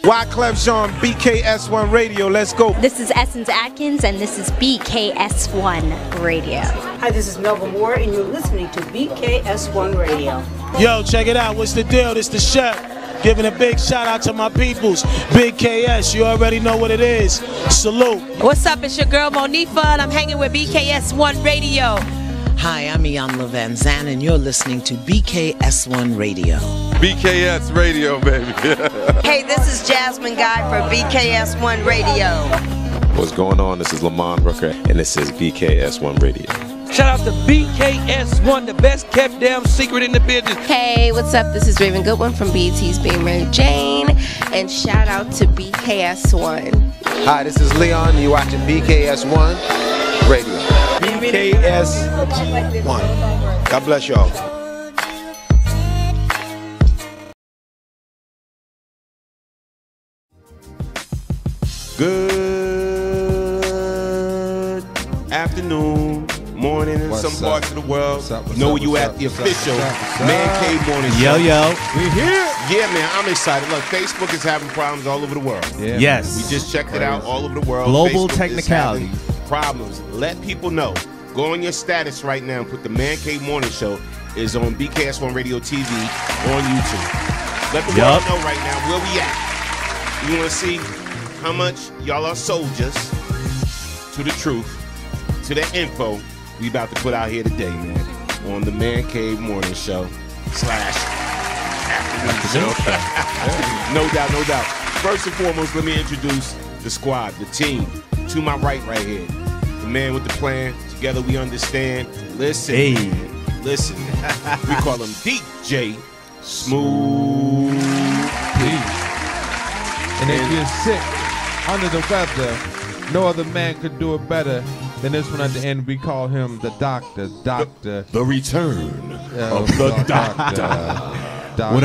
Wyclef Jean, BKS1 Radio, let's go. This is Essence Atkins, and this is BKS1 Radio. Hi, this is Melba Moore, and you're listening to BKS1 Radio. Yo, check it out. What's the deal? This the chef. Giving a big shout out to my peoples. Big KS, you already know what it is. Salute. What's up? It's your girl Monifa, and I'm hanging with BKS1 Radio. Hi, I'm Iyanla Van Zandt, and you're listening to BKS1 Radio. BKS Radio, baby. Hey, this is Jasmine Guy for BKS1 Radio. What's going on? This is Lamont Brooker, and this is BKS1 Radio. Shout out to BKS1, the best kept damn secret in the business. Hey, what's up? This is Raven Goodwin from BET's Being Mary Jane, and shout out to BKS1. Hi, this is Leon, and you're watching BKS1 Radio. BKS1. God bless y'all. Good afternoon, morning in some parts of the world. You know where you at, the official Man Cave Morning Show. Yo. We here. Yeah, man, I'm excited. Look, Facebook is having problems all over the world. Yeah, yes. We just checked it out all over the world. Global Facebook technicality. Problems. Let people know. Go on your status right now and put the Man Cave Morning Show is on BKS1 Radio TV on YouTube. Let the world know right now where we at. You want to see how much y'all are soldiers to the truth, to the info we about to put out here today, man, on the Man Cave Morning Show / afternoon show. No doubt, no doubt. First and foremost, let me introduce the squad, the team. To my right here, the man with the plan. Together we understand. Listen, listen. We call him DJ Smooth. And if you're sick, under the weather, no other man could do it better than this one at the end. We call him the doctor. The return of the doctor. What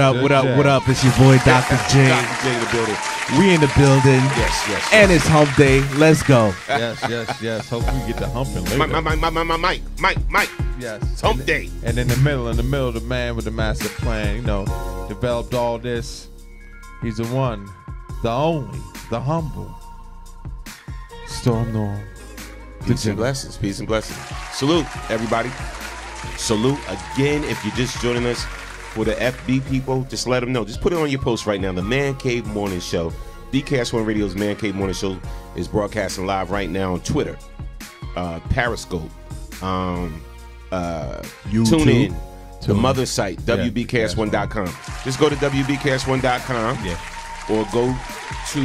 up? It's your boy Dr. J. Dr. J in the building. We in the building. Yes. And it's hump day. Let's go. Yes. Hope we get the humping later. Mike. Yes. It's hump day. And in the middle, the man with the master plan, developed all this. He's the one, the only, the humble. Storm Norm. Peace and blessings. Salute, everybody. Salute again. If you're just joining us for the FB people, just let them know. Just put it on your post right now. The Man Cave Morning Show. BKS1 Radio's Man Cave Morning Show is broadcasting live right now on Twitter, Periscope, YouTube. Tune in, the mother site, WBKS1.com. Just go to WBKS1.com. Or go to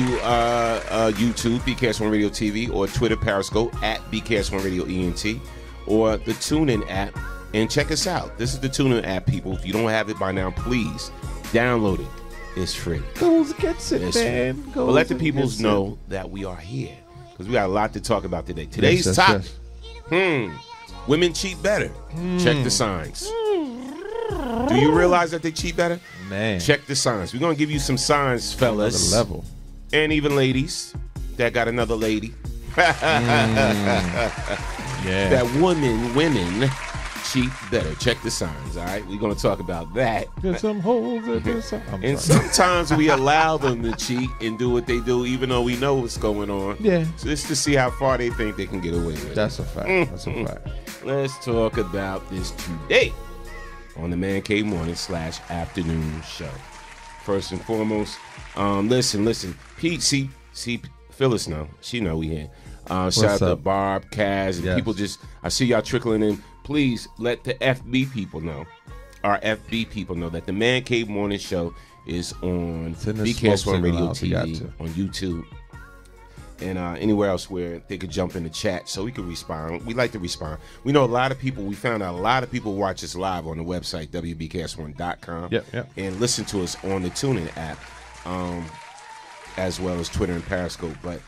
YouTube, BKS1 Radio TV, or Twitter, Periscope, at BKS1 Radio ENT, or the TuneIn app, and check us out. This is the TuneIn app, people. If you don't have it by now, please download it. It's free. Goes gets it, man. But let the peoples know that we are here, because we got a lot to talk about today. Today's topic, women cheat better. Check the signs. Do you realize that they cheat better? Man. Check the signs. We're going to give you some signs, fellas. Another level. And even ladies that got another lady. That women cheat better. Check the signs, all right? We're going to talk about that. There's some holes in the sign. And sometimes we allow them to cheat and do what they do, even though we know what's going on. Yeah. So just to see how far they think they can get away with it. That's a fact. Let's talk about this today on the Man Cave Morning / afternoon show. First and foremost, listen. Pete, see, Phyllis know. She know we here. Shout out to Barb, Kaz, and people just, I see y'all trickling in. Please let the FB people know, our FB people know that the Man Cave Morning Show is on BKS1 Radio TV, on YouTube. and anywhere else where they could jump in the chat so we could respond. We like to respond. We know a lot of people, we found out a lot of people watch us live on the website, WBKS1.com, and listen to us on the TuneIn app, as well as Twitter and Periscope. But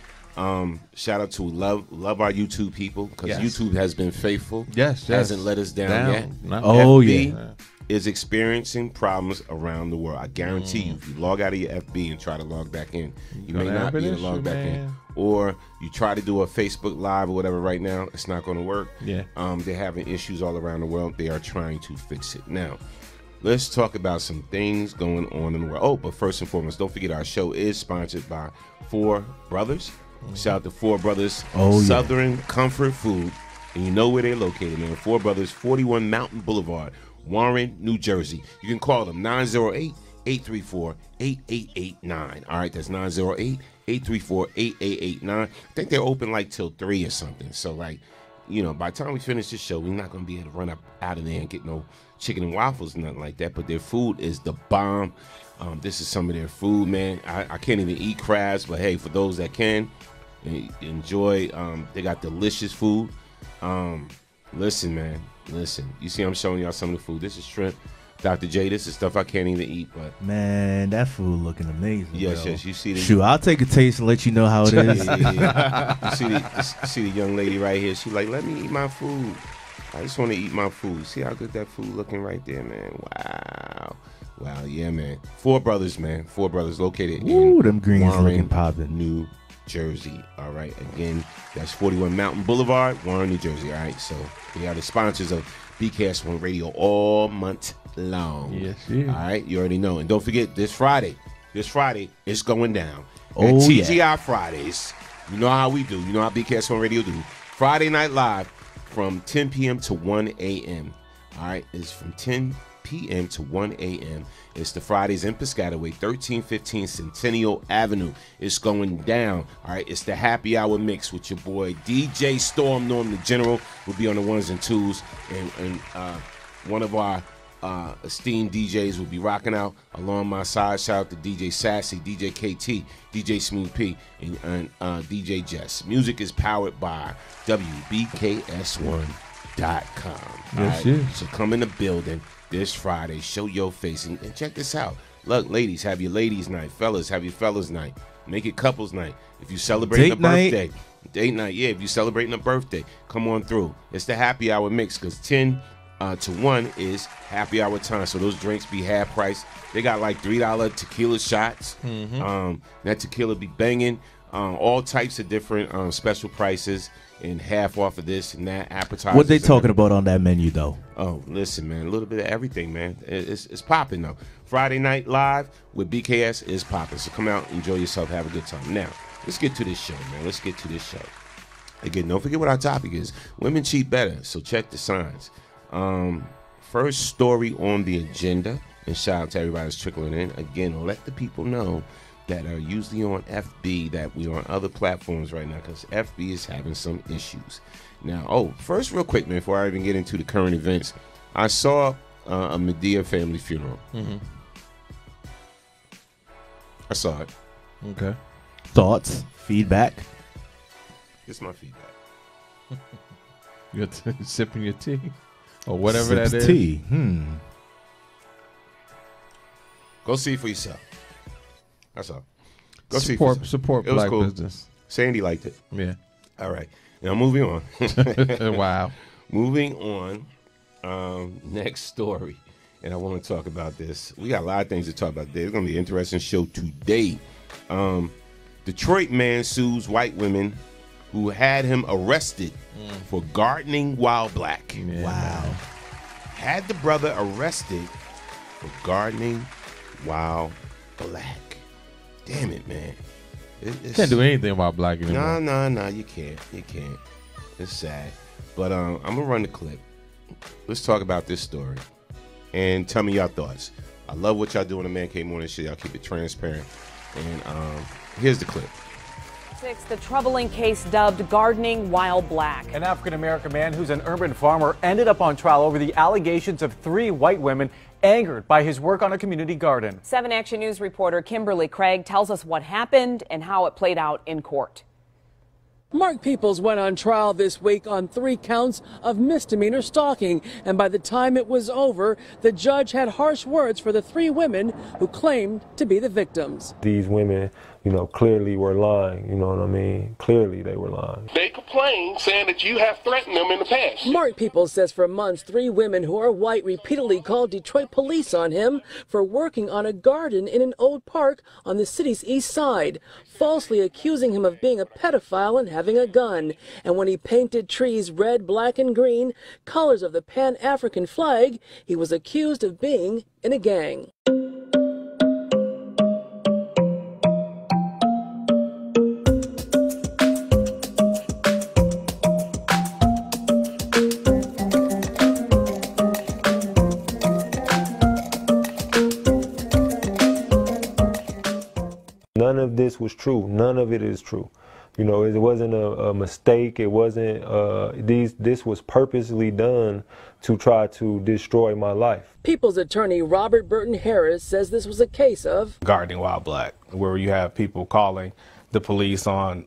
shout out to love our YouTube people, because YouTube has been faithful. Hasn't let us down yet. FB is experiencing problems around the world. I guarantee you, if you log out of your FB and try to log back in, you may not be able to log back in. Or you try to do a Facebook Live or whatever right now, it's not going to work. They're having issues all around the world. They are trying to fix it. Now, let's talk about some things going on in the world. Oh, but first and foremost, don't forget our show is sponsored by Four Brothers. Shout out to Four Brothers Southern Comfort Food. And you know where they're located, man. Four Brothers, 41 Mountain Boulevard, Warren, New Jersey. You can call them 908-834-8889. All right, that's 908-834-8889. I think they're open like till 3 or something. So, like, you know, by the time we finish this show, we're not going to be able to run up out of there and get no chicken and waffles, nothing like that. But their food is the bomb. This is some of their food, man. I can't even eat crabs, but hey, for those that can, enjoy. They got delicious food. Listen, man. Listen. You see, I'm showing y'all some of the food. This is shrimp. Dr. J, this is stuff I can't even eat, but man, that food looking amazing. Yes, bro. Yes. You see the shoot, I'll take a taste and let you know how it is. You see the young lady right here. She like, let me eat my food. I just want to eat my food. See how good that food looking right there, man. Wow, yeah, man. Four Brothers, man. Four Brothers located in them greens Warren, looking poppin'. New Jersey. All right, again, that's 41 Mountain Boulevard, Warren, New Jersey. All right, so they are the sponsors of BKS1 Radio all month long. Yes. All right, you already know. And don't forget, this Friday, it's going down. Oh, at TGI Fridays. You know how we do. You know how BKS1 Radio do. Friday Night Live from 10 p.m. to 1 a.m. All right, it's from 10 p.m. to 1 a.m. It's the Fridays in Piscataway, 1315 Centennial Avenue. It's going down. All right, it's the happy hour mix with your boy DJ Storm Norm the General will be on the ones and twos, and one of our esteemed DJs will be rocking out along my side. Shout out to DJ Sassy, DJ KT, DJ Smooth P, and DJ Jess. Music is powered by WBKS1.com. Yes. So come in the building this Friday, show your face, and check this out. Look, ladies, have your ladies' night. Fellas, have your fellas' night. Make it couples' night. If you celebrating a birthday, date night, yeah. If you celebrating a birthday, come on through. It's the happy hour mix, because 10 to 1 is happy hour time. So those drinks be half price. They got like $3 tequila shots. That tequila be banging. All types of different special prices, and half off of this and that, appetizers. What they talking about on that menu, though? Oh, listen, man, a little bit of everything, man. It's popping, though. Friday Night Live with BKS is popping. So come out, enjoy yourself, have a good time. Now, let's get to this show, man. Let's get to this show. Again, don't forget what our topic is. Women cheat better, so check the signs. First story on the agenda, and shout out to everybody that's trickling in. Again, let the people know that are usually on FB that we are on other platforms right now, because FB is having some issues. Now, first, real quick, man, before I even get into the current events, I saw a Medea family funeral. I saw it. Okay. Thoughts? Feedback? It's my feedback. You're sipping your tea? Or whatever Sips that is. tea. Go see it for yourself. That's all. Go Support it was black cool. business. Sandy liked it. Yeah. All right. Now, moving on. Wow. Moving on. Next story. And I want to talk about this. We got a lot of things to talk about today. It's going to be an interesting show today. Detroit man sues white women who had him arrested for gardening while black. Yeah, wow. Man. Had the brother arrested for gardening while black. Damn it, man. Can't do anything about black anymore. No, you can't. It's sad. But I'm going to run the clip. Let's talk about this story. And tell me your thoughts. I love what y'all do on the Man Cave Morning Show. Y'all keep it transparent. And here's the clip. The troubling case dubbed Gardening While Black. An African-American man who's an urban farmer ended up on trial over the allegations of 3 white women angered by his work on a community garden. 7 Action News reporter Kimberly Craig tells us what happened and how it played out in court. Mark Peoples went on trial this week on 3 counts of misdemeanor stalking, and by the time it was over, the judge had harsh words for the 3 women who claimed to be the victims. These women, clearly were lying, you know what I mean? Clearly they were lying. They complain saying that you have threatened them in the past. Mark Peoples says for months 3 women who are white repeatedly called Detroit police on him for working on a garden in an old park on the city's east side, falsely accusing him of being a pedophile and having a gun. And when he painted trees red, black, and green, colors of the Pan-African flag, he was accused of being in a gang. None of this was true. None of it is true. It wasn't a mistake. It wasn't, this was purposely done to try to destroy my life. People's attorney Robert Burton Harris says this was a case of gardening while black, where you have people calling the police on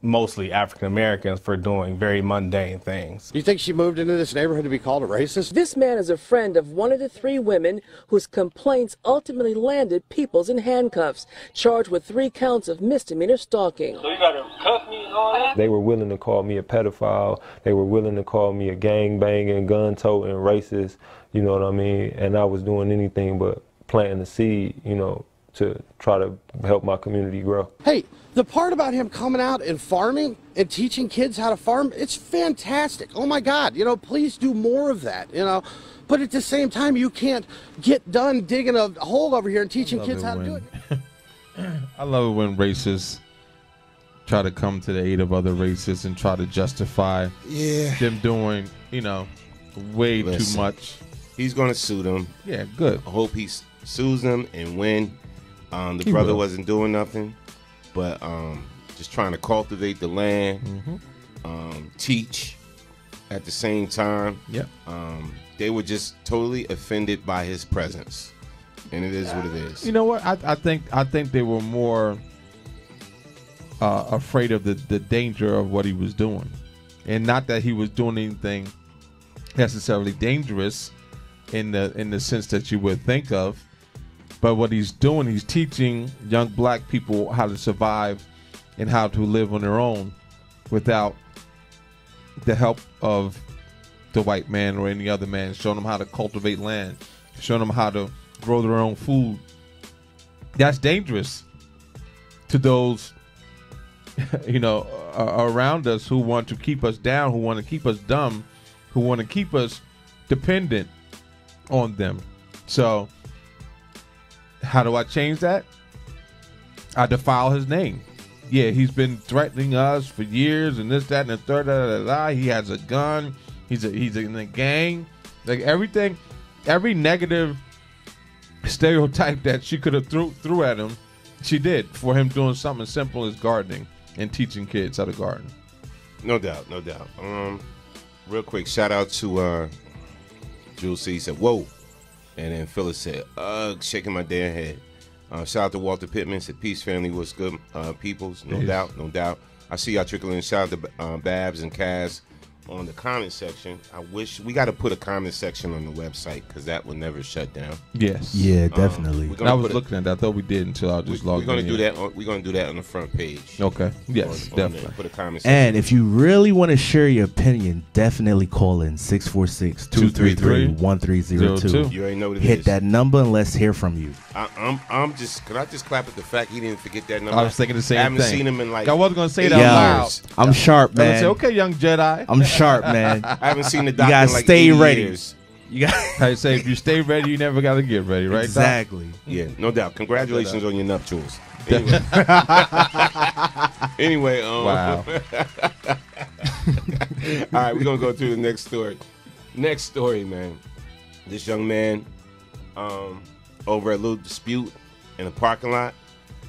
mostly African Americans for doing very mundane things. Do you think she moved into this neighborhood to be called a racist? This man is a friend of one of the 3 women whose complaints ultimately landed Peoples in handcuffs, charged with 3 counts of misdemeanor stalking. So you got to cuff me and all that? They were willing to call me a pedophile. They were willing to call me a gang-banging, gun-toting racist, you know what I mean? And I was doing anything but planting the seed, to try to help my community grow. Hey, the part about him coming out and farming and teaching kids how to farm, it's fantastic. Oh my God, please do more of that, But at the same time, you can't get done digging a hole over here and teaching kids how to do it. I love it when racists try to come to the aid of other racists and try to justify them doing, way too much. He's going to sue them. Yeah, good. I hope he sues them and win. The brother wasn't doing nothing, but just trying to cultivate the land, teach at the same time. Yep. They were just totally offended by his presence, and it is what it is. You know what? I think they were more afraid of the danger of what he was doing, and not that he was doing anything necessarily dangerous in the sense that you would think of. But what he's doing, he's teaching young black people how to survive and how to live on their own without the help of the white man or any other man, showing them how to cultivate land, showing them how to grow their own food. That's dangerous to those, around us who want to keep us down, who want to keep us dumb, who want to keep us dependent on them. So how do I change that? I defile his name. Yeah, he's been threatening us for years and this, that, and the third. He has a gun. He's in a gang. Like everything, every negative stereotype that she could have threw at him, she did for him doing something as simple as gardening and teaching kids how to garden. No doubt, no doubt. Real quick, shout out to Jules C. said, "Whoa." And then Phyllis said, shaking my damn head. Shout out to Walter Pittman, said, "Peace, family, what's good, peoples?" No doubt, no doubt. I see y'all trickling. Shout out to Babs and Kaz on the comment section. I wish we got to put a comment section on the website because that will never shut down. Yes. Yeah, definitely. I was looking at that. I thought we did until I just logged in. We're going to do that. We're going to do that on the front page. Okay. Yes, definitely. Put a comment section. And if you really want to share your opinion, definitely call in 646-233-1302. You already know what it Hit is. that number and let's hear from you. I'm just. Could I just clap at the fact he didn't forget that number? I was thinking the same thing. I haven't seen him in like. I wasn't going to say that loud. I'm sharp, man. Say, okay, young Jedi. I'm sharp, man. I haven't seen the You doctor gotta in like stay 80 ready. years. You got. I say if you stay ready, you never got to get ready, right? Exactly. Yeah, no doubt. Congratulations on your nuptials. Anyway, wow. All right, we're gonna go to the next story. Next story, man. This young man, over a little dispute in a parking lot,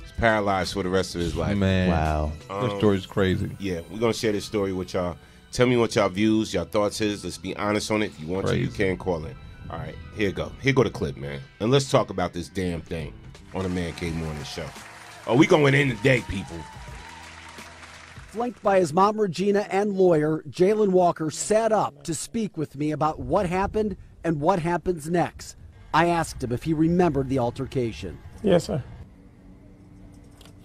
is paralyzed for the rest of his life. Man, wow. This story's crazy. Yeah, we're gonna share this story with y'all. Tell me what y'all views, y'all thoughts is. Let's be honest on it. If you want to, you can call in. All right, here you go. Here go the clip, man. And let's talk about this damn thing on the Man Cave Morning Show. Oh, we going in today, people. Flanked by his mom, Regina, and lawyer, Jalen Walker sat up to speak with me about what happened and what happens next. I asked him if he remembered the altercation. Yes, sir.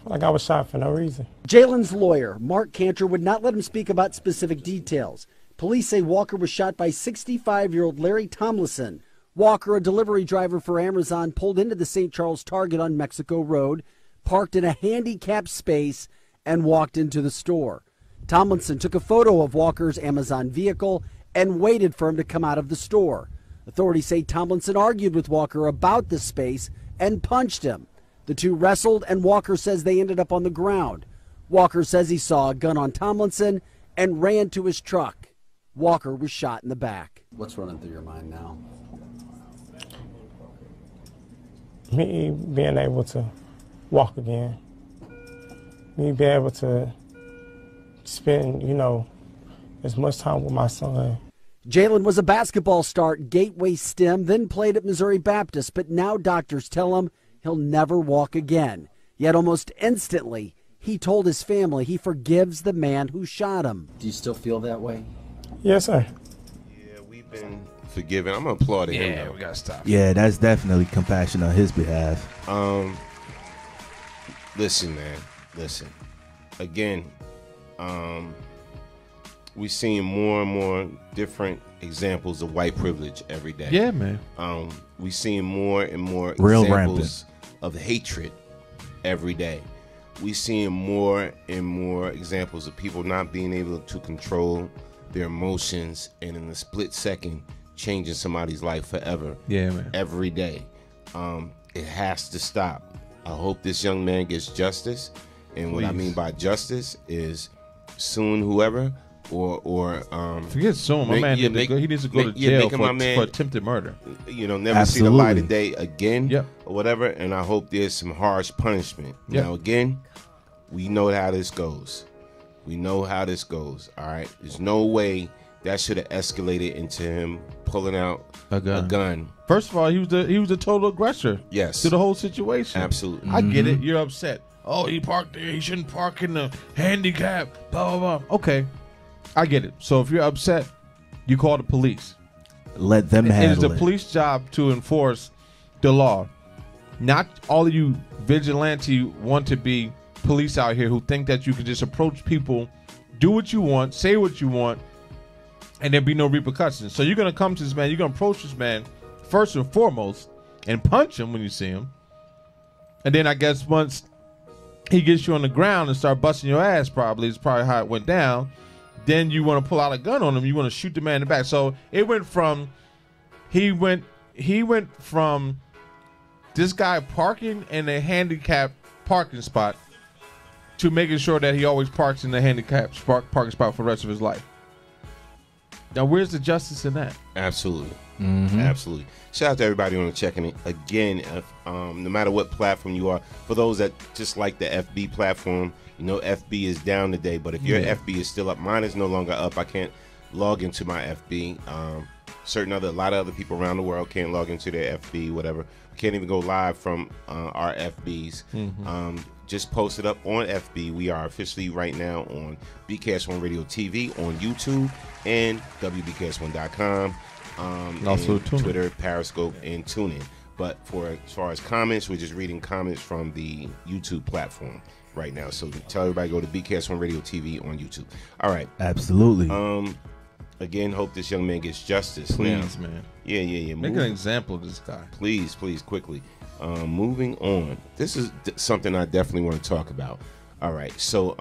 Like I was shot for no reason. Jalen's lawyer, Mark Cantor, would not let him speak about specific details. Police say Walker was shot by 65-year-old Larry Tomlinson. Walker, a delivery driver for Amazon, pulled into the St. Charles Target on Mexico Road, parked in a handicapped space, and walked into the store. Tomlinson took a photo of Walker's Amazon vehicle and waited for him to come out of the store. Authorities say Tomlinson argued with Walker about the space and punched him. The two wrestled, and Walker says they ended up on the ground. Walker says he saw a gun on Tomlinson and ran to his truck. Walker was shot in the back. What's running through your mind now? Me being able to walk again. Me being able to spend, as much time with my son. Jalen was a basketball star at Gateway STEM, then played at Missouri Baptist, but now doctors tell him he'll never walk again. Yet almost instantly, he told his family he forgives the man who shot him. Do you still feel that way? Yes, sir. Yeah, we've been forgiven. I'm going to applaud him. Yeah, we got to stop. Yeah, that's definitely compassion on his behalf. Listen, man. Listen. Again, we're seeing more and more different examples of white privilege every day. Yeah, man. We're seeing more and more Real examples of hatred every day. We're seeing more and more examples of people not being able to control their emotions and in a split second changing somebody's life forever. Yeah, man. Every day. It has to stop. I hope this young man gets justice. And what I mean by justice is soon whoever or forget soon. My man he needs to go to jail for attempted murder. Never see the light of day again or whatever. And I hope there's some harsh punishment. Now again, we know how this goes. We know how this goes. All right. There's no way that should have escalated into him pulling out a gun. First of all, he was the total aggressor. Yes. To the whole situation. Absolutely. I get it. You're upset. Oh, he parked there. He shouldn't park in the handicap. Blah, blah, blah. Okay. I get it. So if you're upset, you call the police. Let them handle it. It is the police job to enforce the law. Not all of you vigilante want to be police out here who think that you can just approach people, do what you want, say what you want, and there be no repercussions. So you're going to come to this man, you're going to approach this man first and foremost and punch him when you see him. And then I guess once he gets you on the ground and start busting your ass, probably is probably how it went down. Then you want to pull out a gun on him. You want to shoot the man in the back. So it went from he went from this guy parking in a handicapped parking spot to making sure that he always parks in the handicapped parking spot for the rest of his life. Now, where's the justice in that? Absolutely. Absolutely. Shout out to everybody on checking it. Again, no matter what platform you are, for those that just like the FB platform, FB is down today, but if your FB is still up, mine is no longer up. I can't log into my FB. A lot of other people around the world can't log into their FB, whatever. Can't even go live from our FBs. Just posted up on FB. We are officially right now on BKS1 Radio TV on YouTube and WBKS1.com. Also and Twitter, Periscope, and TuneIn. But as far as comments, we're just reading comments from the YouTube platform right now. So tell everybody go to BKS1 Radio TV on YouTube. All right. Absolutely. Again, hope this young man gets justice. Please, now. Man. Yeah. Make an example of this guy. Please, quickly. Moving on. This is something I definitely want to talk about. All right. So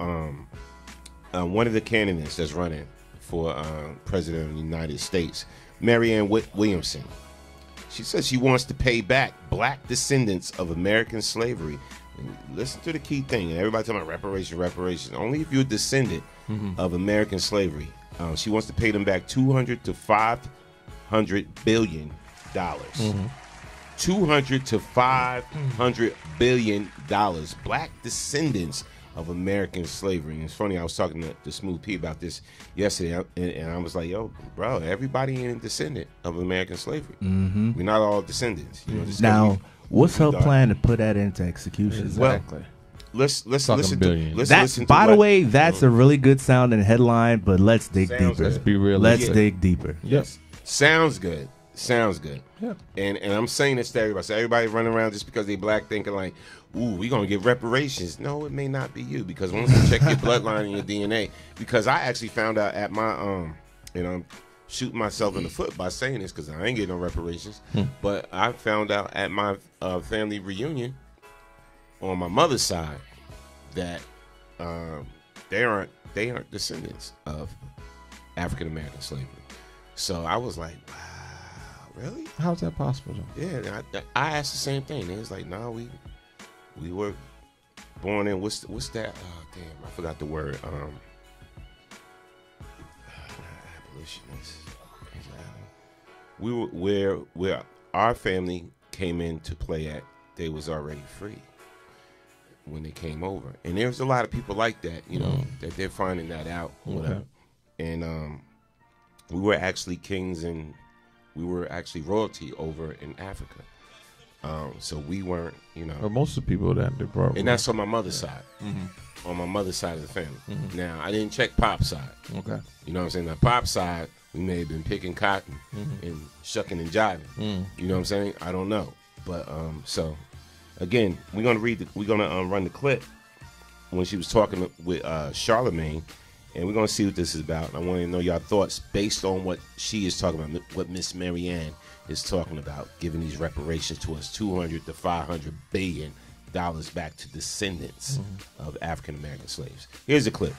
one of the candidates that's running for president of the United States, Marianne Williamson, she says she wants to pay back black descendants of American slavery. And listen to the key thing. Everybody talking about reparations. Only if you're a descendant of American slavery. She wants to pay them back $200 to $500 billion. $200 to $500 billion. Black descendants of American slavery. And it's funny, I was talking to Smooth P about this yesterday, and I was like, yo, bro, everybody ain't a descendant of American slavery. We're not all descendants. Now, what's her plan to put that into execution? Exactly. let's Talking listen billions. to let's That, listen to by the what- way, that's a really good sounding headline, but let's dig Sounds deeper. good. Let's be real. Let's dig deeper. Yes. Sounds good. Sounds good. Yeah. And I'm saying this to everybody. So everybody running around just because they black thinking like, ooh, we gonna get reparations. No, it may not be you, because once you check your bloodline and your DNA, because I actually found out at my you know, I'm shooting myself in the foot by saying this because I ain't getting no reparations. But I found out at my family reunion on my mother's side that they aren't descendants of African American slavery. So I was like, wow, really? How's that possible, though? Yeah, I asked the same thing. They was like, no, we were born in what's that? Oh damn, I forgot the word. Abolitionists. We were where our family came into play at. They was already free when they came over, and there's a lot of people like that, you know, that they're finding that out, whatever. And we were actually kings and we were actually royalty over in Africa. So we weren't, you know. Or most of the people that they brought. And that's on my mother's side. On my mother's side of the family. Now, I didn't check Pop's side. Okay. You know what I'm saying? Now, Pop's side, we may have been picking cotton and shucking and jiving. You know what I'm saying? I don't know. But, so, again, we're going to run the clip when she was talking with Charlemagne. And we're going to see what this is about. I want to know your thoughts based on what she is talking about, what Miss Marianne is talking about, giving these reparations to us, $200 to $500 billion back to descendants of African American slaves. Here's a clip.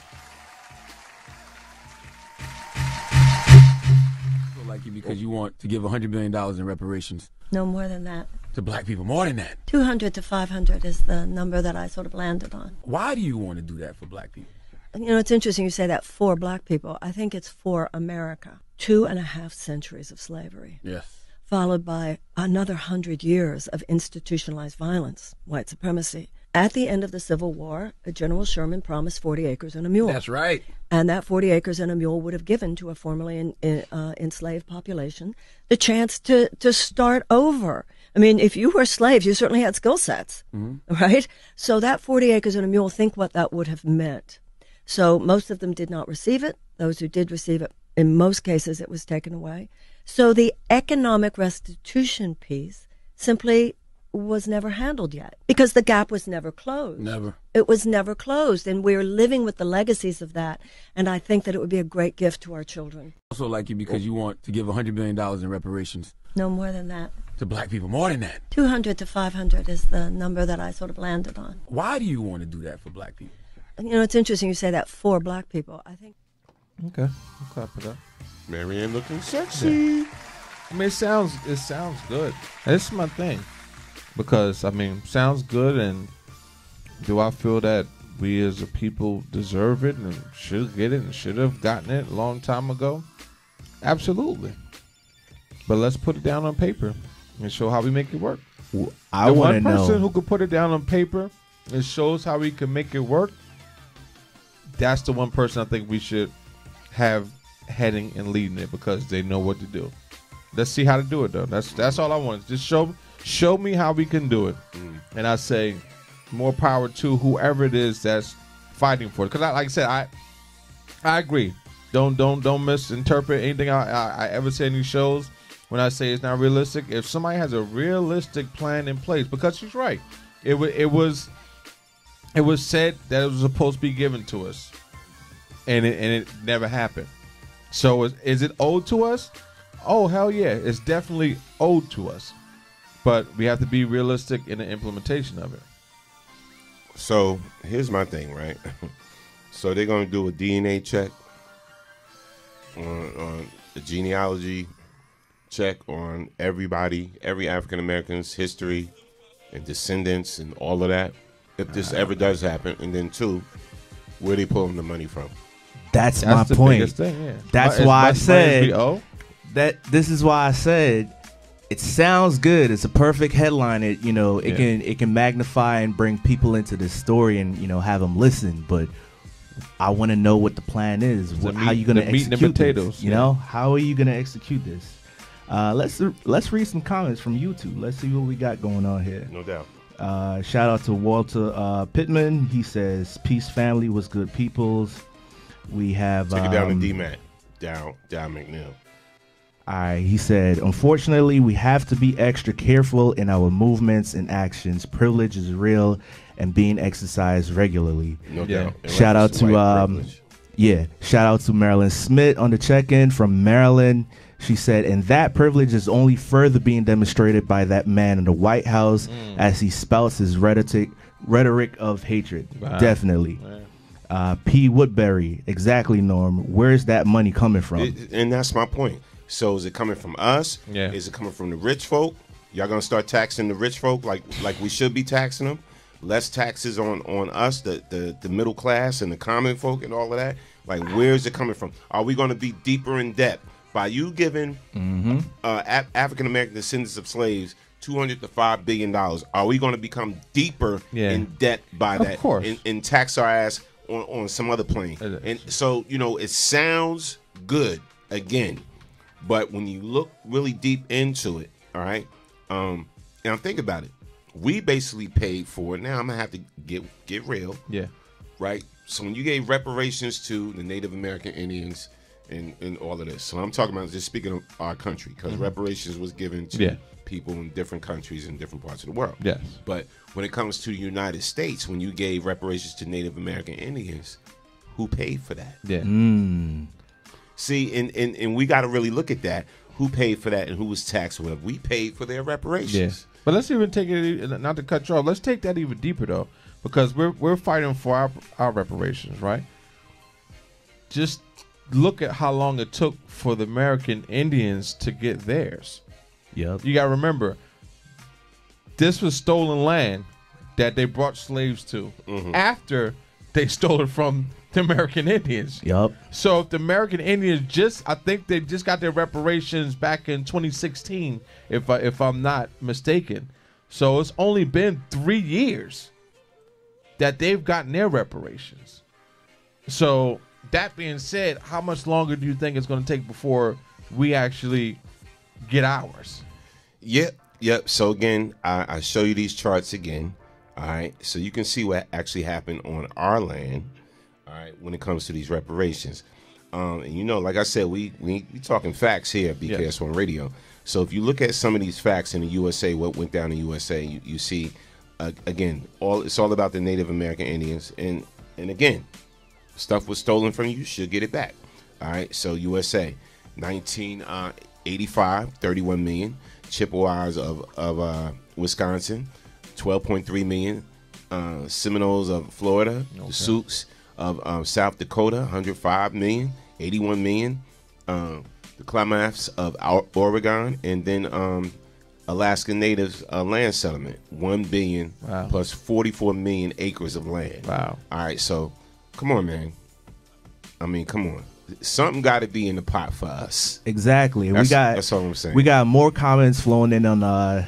Like you because you want to give $100 billion in reparations. No more than that. To black people, more than that. 200 to 500 is the number that I sort of landed on. Why do you want to do that for black people? You know, it's interesting you say that for black people. I think it's for America. 2.5 centuries of slavery. Yes. Followed by another 100 years of institutionalized violence, white supremacy. At the end of the Civil War, General Sherman promised 40 acres and a mule. That's right. And that 40 acres and a mule would have given to a formerly enslaved population the chance to start over. I mean, if you were slaves, you certainly had skill sets, right? So that 40 acres and a mule, think what that would have meant. So most of them did not receive it. Those who did receive it, in most cases, it was taken away. So the economic restitution piece simply was never handled yet because the gap was never closed. Never. It was never closed, and we're living with the legacies of that, and I think that it would be a great gift to our children. Also like you because you want to give $100 billion in reparations. No more than that. To black people, more than that. 200 to 500 is the number that I sort of landed on. Why do you want to do that for black people? You know, it's interesting you say that for black people. I think. Okay, I'll clap it up. Marianne looking sexy. Yeah. I mean, it sounds good. And this is my thing, because I mean, sounds good. And do I feel that we as a people deserve it and should get it and should have gotten it a long time ago? Absolutely. But let's put it down on paper and show how we make it work. I want to know. The one person who could put it down on paper and shows how we can make it work, that's the one person I think we should have heading and leading it, because they know what to do. Let's see how to do it, though. That's all I want. Just show me how we can do it. And I say more power to whoever it is that's fighting for it. Because like I said, I agree. Don't misinterpret anything I ever say in these shows when I say it's not realistic. If somebody has a realistic plan in place, because she's right, it was said that it was supposed to be given to us, and it never happened. So is it owed to us? Oh, hell yeah, it's definitely owed to us. But we have to be realistic in the implementation of it. So here's my thing, right? So they're going to do a DNA check on the genealogy check on everybody, every African American's history and descendants and all of that, if this ever does happen. And then 2, where they pulling the money from? That's my the point. biggest thing, yeah. That's why I said that. This is why I said it sounds good. It's a perfect headline. It can magnify and bring people into this story and have them listen. But I want to know what the plan is. How are you going to execute this? How are you going to execute this? Let's read some comments from YouTube. Let's see what we got going on here. No doubt. Shout out to Walter Pittman. He says, "Peace family was good peoples." We have take it down to D-Mac, down McNeil. All right, he said, "Unfortunately, we have to be extra careful in our movements and actions. Privilege is real and being exercised regularly." No doubt. Shout out to shout out to Marilyn Smith on the check-in from Maryland. She said, "And that privilege is only further being demonstrated by that man in the White House as he spouts his rhetoric of hatred." Wow. Definitely. P. Woodbury, exactly, Norm. Where's that money coming from? And that's my point. So is it coming from us? Yeah. Is it coming from the rich folk? Y'all gonna start taxing the rich folk like we should be taxing them? Less taxes on us, the middle class and the common folk and all of that? Like, where is it coming from? Are we gonna be deeper in debt by you giving African American descendants of slaves $200 to $5 billion? Are we gonna become deeper in debt by that? Of course. And tax our ass on some other plane? And so, it sounds good again. But when you look really deep into it, all right, and I'm thinking about it, we basically paid for it. Now I'm gonna have to get real, right? So when you gave reparations to the Native American Indians and all of this, so I'm talking about just speaking of our country, because reparations was given to people in different countries in different parts of the world. Yes. But when it comes to the United States, when you gave reparations to Native American Indians, who paid for that? Yeah. See, and we got to really look at that. Who paid for that and who was taxed? Well, we paid for their reparations. Yeah. But let's even take it, not to cut you off, let's take that even deeper, though, because we're fighting for our reparations, right? Just look at how long it took for the American Indians to get theirs. Yep. You got to remember, this was stolen land that they brought slaves to after they stole it from the American Indians. Yep. So if the American Indians I think they just got their reparations back in 2016, if I'm not mistaken. So it's only been 3 years that they've gotten their reparations. So that being said, how much longer do you think it's going to take before we actually get ours? Yep. So again, I show you these charts again. All right. So you can see what actually happened on our land. All right, when it comes to these reparations, and like I said, we talking facts here at BKS1 Radio. So if you look at some of these facts in the USA, what went down in the USA, you see, again, it's all about the Native American Indians, and again, stuff was stolen from you, you should get it back. All right, so USA, 1985, 31 million. Chippewas of Wisconsin, 12.3 million. Seminoles of Florida, the Sioux of South Dakota, 105 million, 81 million. The Klamaths of Oregon, and then Alaska Natives land settlement, 1 billion plus 44 million acres of land. Wow. All right, so come on, man. I mean, come on. Something got to be in the pot for us. Exactly. That's all I'm saying. We got more comments flowing in on the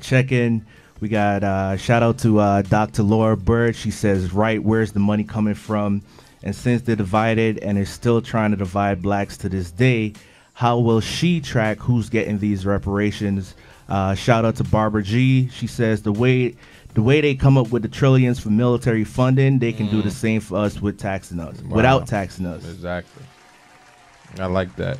check-in. We got shout out to Dr. Laura Bird. She says, right, where's the money coming from? And since they're divided and is still trying to divide blacks to this day, how will she track who's getting these reparations? Shout out to Barbara G. She says the way they come up with the trillions for military funding, they can do the same for us with taxing us, without taxing us. Exactly. I like that.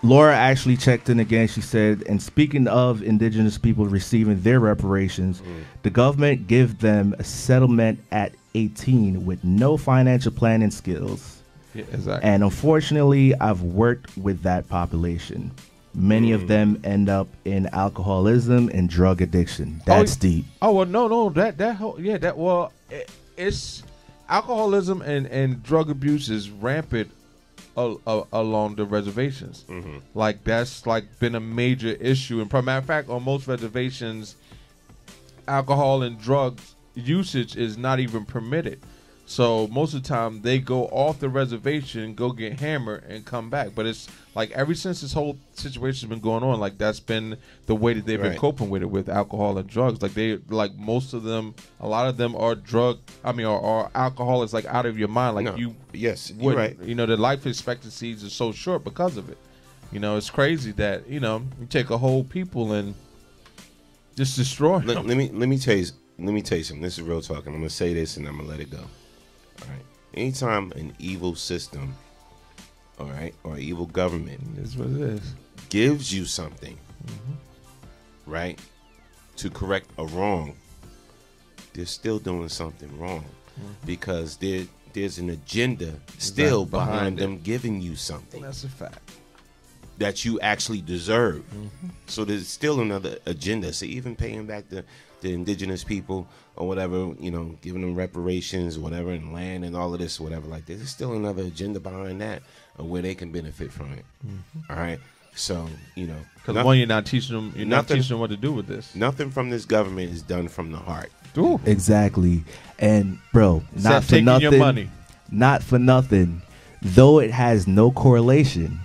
Laura actually checked in again. She said, and speaking of indigenous people receiving their reparations, the government give them a settlement at 18 with no financial planning skills. Yeah, exactly. And unfortunately, I've worked with that population. Many of them end up in alcoholism and drug addiction. That's deep. Oh well, no, it's alcoholism and drug abuse is rampant along the reservations. Like that's like been a major issue. And matter of fact, on most reservations, alcohol and drugs usage is not even permitted. So most of the time they go off the reservation, go get hammered, and come back. But it's like ever since this whole situation's been going on, like that's been the way that they've been coping with it, with alcohol and drugs. Like most of them, a lot of them are are alcoholics, like out of your mind. Like you're right. You know, the life expectancies are so short because of it. You know, it's crazy that, you know, you take a whole people and Just destroy. Let me tell you something. This is real talk, and I'm gonna say this, and I'm gonna let it go. All right. Anytime an evil system, all right, or evil government is what it is, gives you something, right, to correct a wrong, they're still doing something wrong because there's an agenda still behind them giving you something. That's a fact. That you actually deserve. So there's still another agenda. So even paying back the indigenous people or whatever, you know, giving them reparations or whatever, and land and all of this, whatever like this, there's still another agenda behind that of where they can benefit from it. All right. So, you know, because one, you're not teaching them what to do with this. Nothing from this government is done from the heart. Ooh. Exactly. And bro, not for taking nothing. Your money. Not for nothing. Though it has no correlation,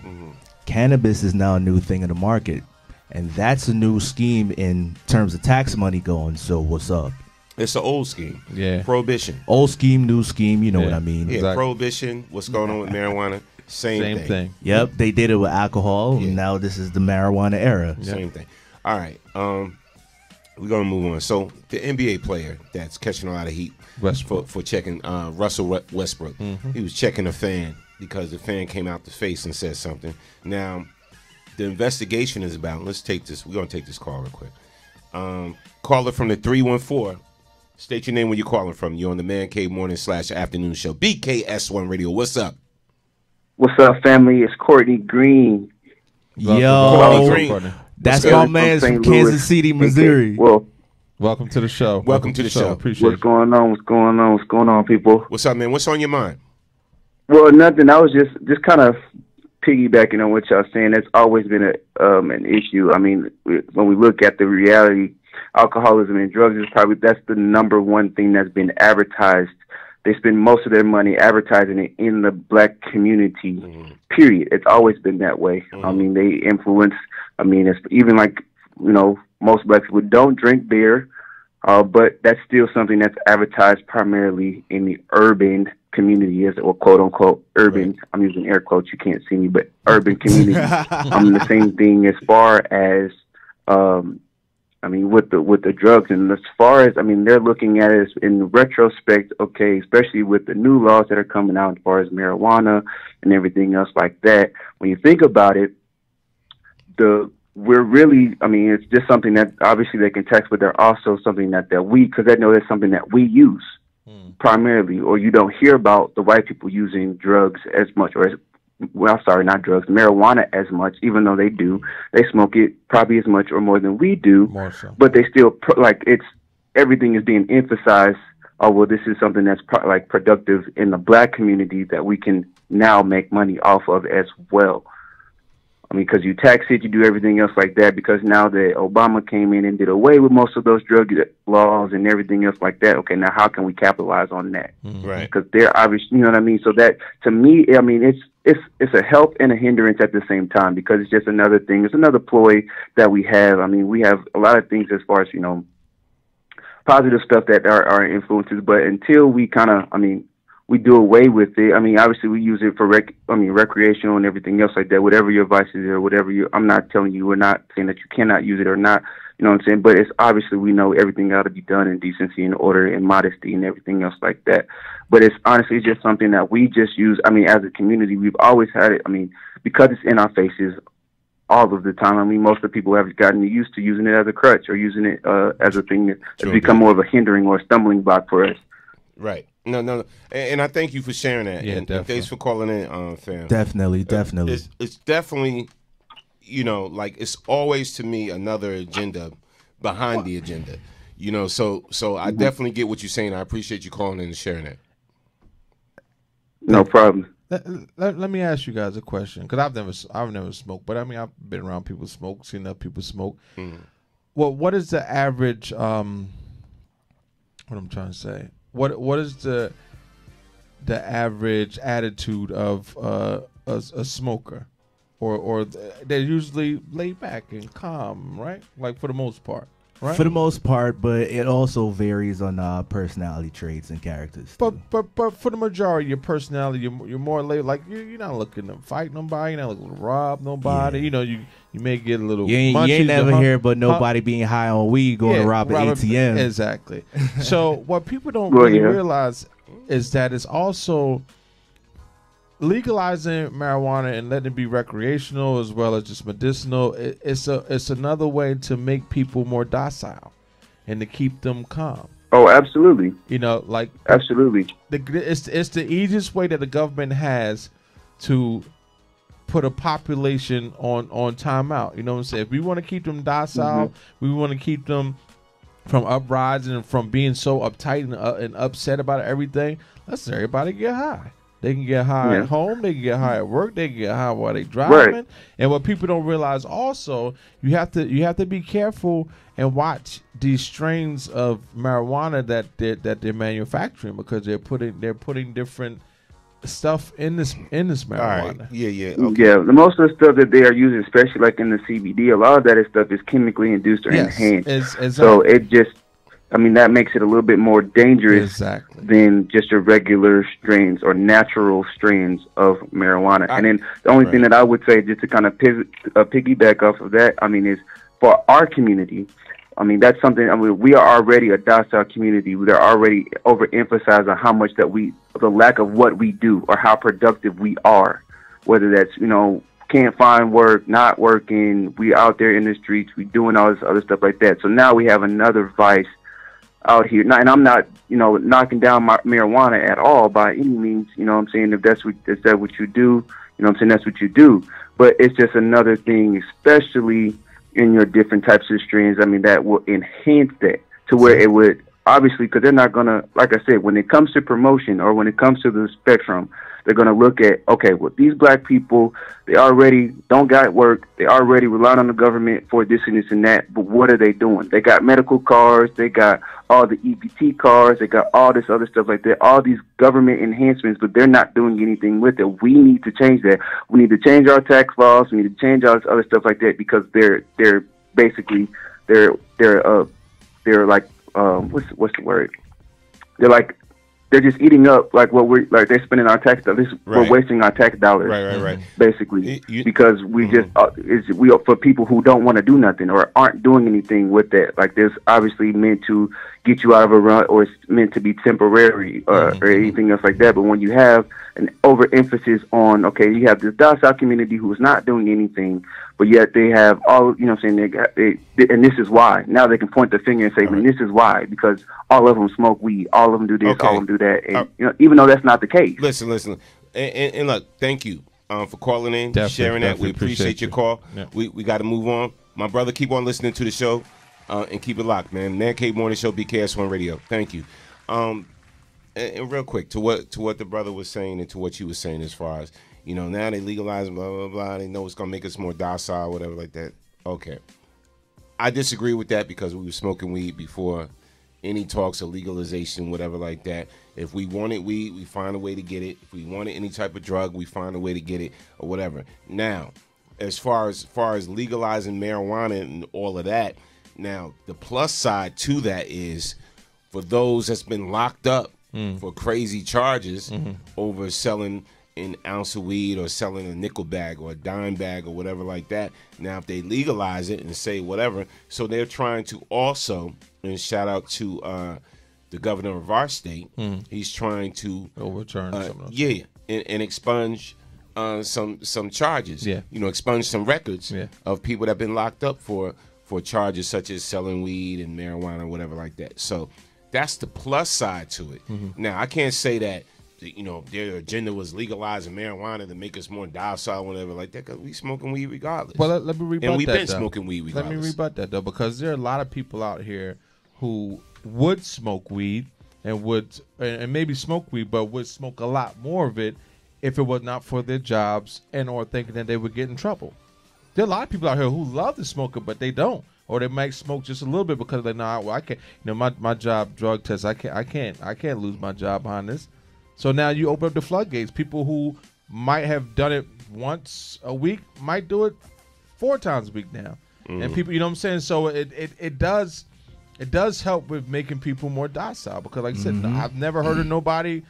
cannabis is now a new thing in the market, and that's a new scheme in terms of tax money going. So what's up? It's an old scheme. Yeah. Prohibition. Old scheme, new scheme. You know what I mean? Yeah. Exactly. Prohibition. What's going on with marijuana? Same thing. Yep. They did it with alcohol. And now this is the marijuana era. Same thing. All right. We're gonna move on. So the NBA player that's catching a lot of heat for checking Russell Westbrook. He was checking a fan because the fan came out the face and said something. Now, the investigation is about. Let's take this. We're gonna take this call real quick. Caller from the 314. State your name where you're calling from. You're on the Man Cave Morning / Afternoon Show. BKS1 Radio. What's up? What's up, family? It's Courtney Green. Yo, Green. That's my man from Kansas City, Missouri. Well, welcome to the show. Welcome to the show. Appreciate What's going on? What's going on? What's going on, people? What's up, man? What's on your mind? Well, nothing. I was just kind of piggybacking on what y'all saying. That's always been an issue. I mean, when we look at the reality, alcoholism and drugs that's the number one thing that's been advertised. They spend most of their money advertising it in the black community, period. It's always been that way. I mean, they influence, it's even like, you know, most black people don't drink beer, but that's still something that's advertised primarily in the urban community, or quote unquote urban. Right. I'm using air quotes. You can't see me, but urban community. The same thing as far as, with the drugs, and as far as, they're looking at it in retrospect, okay, especially with the new laws that are coming out as far as marijuana and everything else like that. When you think about it, it's just something that obviously they can tax, but they're also something that because they know that's something that we use primarily, or you don't hear about the white people using drugs as much, not drugs, marijuana as much, even though they do. They smoke it probably as much or more than we do, more so. But they still, everything is being emphasized, oh, well, this is something that's productive in the black community that we can now make money off of as well. Because you tax it, you do everything else like that, because now that Obama came in and did away with most of those drug laws and everything else like that, okay, now how can we capitalize on that? Right. Because they're obviously, you know what I mean? So that, to me, it's a help and a hindrance at the same time, because it's just another thing. It's another ploy that we have. We have a lot of things as far as, positive stuff that are influences, but until we kind of, we do away with it. Obviously we use it for recreational and everything else like that. Whatever your vices are, I'm not telling you, we're not saying that you cannot use it or not. You know what I'm saying? But it's obviously, we know everything got to be done in decency and order and modesty and everything else like that. But it's honestly just something that we just use. As a community, we've always had it. Because it's in our faces all of the time. Most of the people have gotten used to using it as a crutch or using it as a thing that's become more of a hindering or a stumbling block for us. Right. No. And I thank you for sharing that. Yeah, and thanks for calling in, fam. Definitely. It's definitely, it's always to me another agenda behind the agenda. So I definitely get what you're saying. I appreciate you calling in and sharing that. No problem. Let me ask you guys a question, because I've never smoked, but I've been around people smoke, seen other people smoke. Well, what is the average? What I'm trying to say. What is the average attitude of a smoker, or they're usually laid back and calm, right? Like, for the most part. right? For the most part, but it also varies on personality traits and characters. But for the majority, your personality, you're more like you're not looking to fight nobody, you're not looking to rob nobody. You know, you may get a little. You ain't never hear but nobody being high on weed going to rob an ATM. Exactly. So what people don't really realize is that it's also legalizing marijuana and letting it be recreational as well as just medicinal. It's another way to make people more docile and to keep them calm. Oh, absolutely. You know, like absolutely. It's the easiest way that the government has to put a population on timeout. You know what I'm saying? If we want to keep them docile, we want to keep them from uprising and from being so uptight and upset about everything. Let's let everybody get high. They can get high at home. They can get high at work. They can get high while they driving. Right. And what people don't realize also, you have to be careful and watch these strains of marijuana that they're manufacturing, because they're putting different stuff in this marijuana. All right. Yeah. Okay. Yeah. Most of the stuff that they are using, especially like in the CBD, a lot of that stuff is chemically induced or enhanced. Exactly. So it just, I mean, that makes it a little bit more dangerous than just your regular strains or natural strains of marijuana. And then the only thing that I would say, just to kind of piggyback off of that, I mean, is for our community, I mean, that's something, I mean, we are already a docile community. We are already overemphasized on how much that the lack of what we do or how productive we are, whether that's, you know, can't find work, not working, we out there in the streets, we doing all this other stuff like that. So now we have another vice out here. And I'm not, you know, knocking down marijuana at all by any means, you know what I'm saying? If that's what you do, you know what I'm saying, that's what you do. But it's just another thing, especially in your different types of strains, I mean, that will enhance that to where it would, obviously, because they're not going to, like I said, when it comes to promotion or when it comes to the spectrum, they're going to look at, okay, well, these black people, they already don't got work. They already rely on the government for this and this and that. But what are they doing? They got medical cards. They got all the EBT cards. They got all this other stuff like that, all these government enhancements, but they're not doing anything with it. We need to change that. We need to change our tax laws. We need to change all this other stuff like that, because they're basically, they're like, what's the word? They're just eating up like what we're like. They're spending our tax dollars. We're wasting our tax dollars. Right. Basically, because we just we are for people who don't want to do nothing or aren't doing anything with that. Like, there's obviously meant to get you out of a run, or it's meant to be temporary or anything else like that. But when you have an overemphasis on, okay, you have this docile community who is not doing anything, but yet they have all, you know what I'm saying, and this is why. Now they can point the finger and say, man, this is why, because all of them smoke weed, all of them do this, all of them do that, and you know, even though that's not the case. Listen, and look, thank you for calling in, sharing that. We appreciate your call. Yeah. We got to move on. My brother, keep on listening to the show and keep it locked, man. Man Cave Morning Show, BKS1 Radio. Thank you. And real quick, to what the brother was saying and to what you were saying, as far as, you know, now they legalize blah blah blah, they know it's gonna make us more docile, whatever like that. Okay, I disagree with that, because we were smoking weed before any talks of legalization, whatever like that. If we wanted weed, we find a way to get it. If we wanted any type of drug, we find a way to get it, or whatever. Now, as far as legalizing marijuana and all of that, now the plus side to that is, for those that's been locked up for crazy charges over selling an ounce of weed or selling a nickel bag or a dime bag or whatever like that. Now, if they legalize it and say whatever, so they're trying to also, and shout out to the governor of our state, he's trying to overturn and expunge some charges. You know, expunge some records of people that have been locked up for charges such as selling weed and marijuana or whatever like that. So that's the plus side to it. Now, I can't say that, you know, their agenda was legalizing marijuana to make us more docile, whatever like that, because we smoking weed regardless. Well, let me rebut that. And we've been smoking weed regardless. Let me rebut that, though, because there are a lot of people out here who would smoke weed and maybe smoke weed, but would smoke a lot more of it if it was not for their jobs and or thinking that they would get in trouble. There are a lot of people out here who love to smoke it, but they don't. Or they might smoke just a little bit because they're not. Well, I can't. You know, my job, drug test. I can't lose my job behind this. So now you open up the floodgates. People who might have done it once a week might do it 4 times a week now. And people, you know what I'm saying. So it does it does help with making people more docile because, like I said, I've never heard of nobody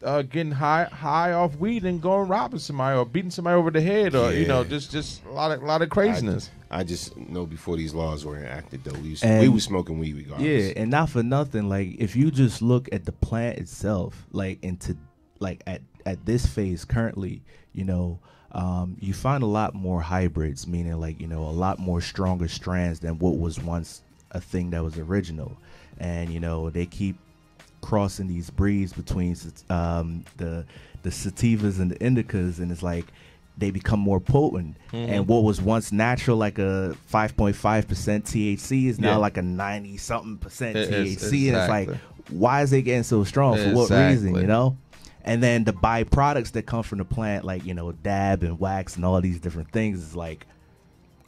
getting high off weed and going robbing somebody or beating somebody over the head or just a lot of craziness. I just know before these laws were enacted, though, we were smoking weed regardless. Yeah, and not for nothing. Like if you just look at the plant itself, like at this phase currently, you find a lot more hybrids, meaning like a lot more stronger strands than what was once a thing that was original, and they keep crossing these breeds between the sativas and the indicas, and it's like they become more potent. And what was once natural, like a 5.5% THC, is now like a 90-something percent THC. And it's like, why is it getting so strong? For what reason, And then the byproducts that come from the plant, like, dab and wax and all these different things, is like,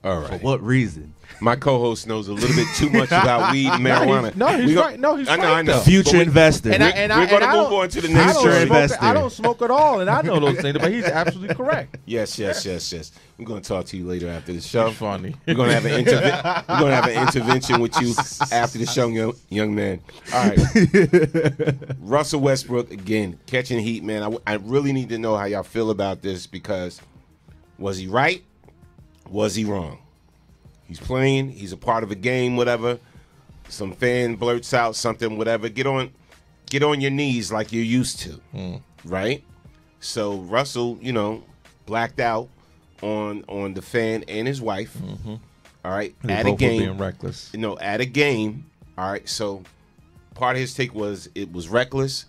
all right, for what reason? My co-host knows a little bit too much about weed and marijuana. He's right. I know. Future investor. We're going to move on to the next story. I don't smoke at all, and I know those things, but he's absolutely correct. Yes. We're going to talk to you later after the show. Funny. We're going to have an intervention with you after the show, young man. All right. Russell Westbrook, again, catching heat, man. I really need to know how y'all feel about this because was he right? Was he wrong? He's playing. He's a part of a game, whatever. Some fan blurts out something, whatever. Get on your knees like you're used to, right? So Russell, blacked out on the fan and his wife. All right, at a game, being reckless. At a game. All right, so part of his take was it was reckless,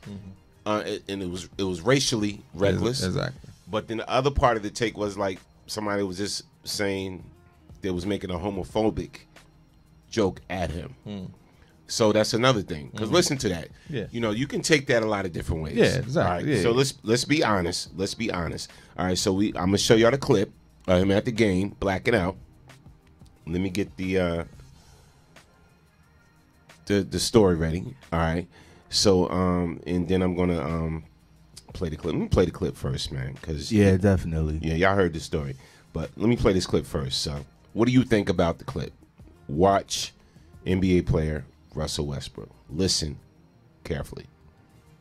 and it was racially reckless. Exactly. But then the other part of the take was like somebody was just saying they was making a homophobic joke at him. So that's another thing. Because listen to that. Yeah. You can take that a lot of different ways. Yeah, exactly. All right? Yeah. So let's be honest. All right, so I'm gonna show y'all the clip of him at the game, blacking out. Let me get the story ready. All right. So and then I'm gonna play the clip. Let me play the clip first, man. Cause definitely. Yeah, y'all heard the story. But let me play this clip first. So, what do you think about the clip? Watch NBA player Russell Westbrook. Listen carefully.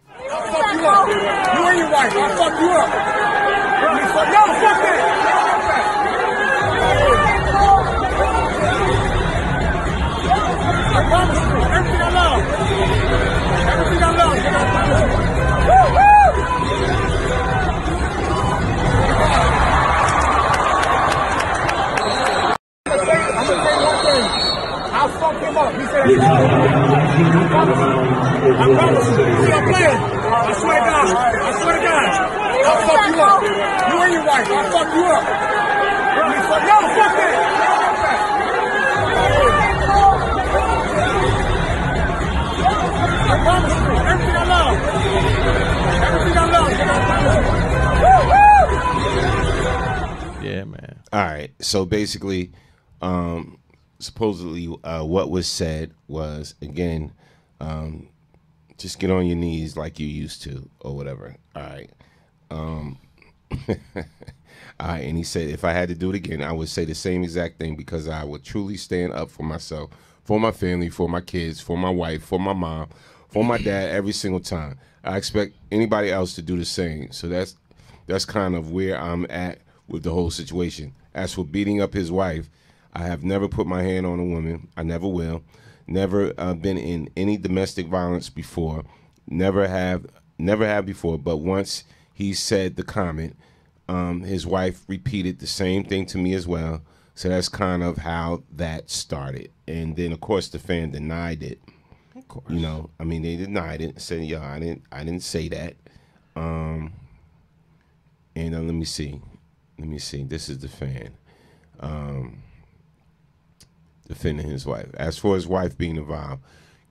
I'll fuck you up. You and your wife. I'll fuck you up. No, fuck that. I promise you. Everything I love. Everything I love. Woo! I'll fuck him up. He said, I promise you. See, I'm playing. I swear to God. I'll fuck you up. You and your wife. I'll fuck you up. No, fuck that. I promise you. Everything I love. Yeah, man. All right. So basically, supposedly what was said was, again, just get on your knees like you used to or whatever. All right. All right. And he said, if I had to do it again, I would say the same exact thing because I would truly stand up for myself, for my family, for my kids, for my wife, for my mom, for my dad every single time. I expect anybody else to do the same. So that's kind of where I'm at with the whole situation. As for beating up his wife, I have never put my hand on a woman. I never will. Never been in any domestic violence before. Never have before. But once he said the comment, his wife repeated the same thing to me as well. So that's kind of how that started. And then, of course, the fan denied it. Of course. They denied it and said, "Yeah, I didn't say that." And let me see. This is the fan. Defending his wife. As for his wife being involved,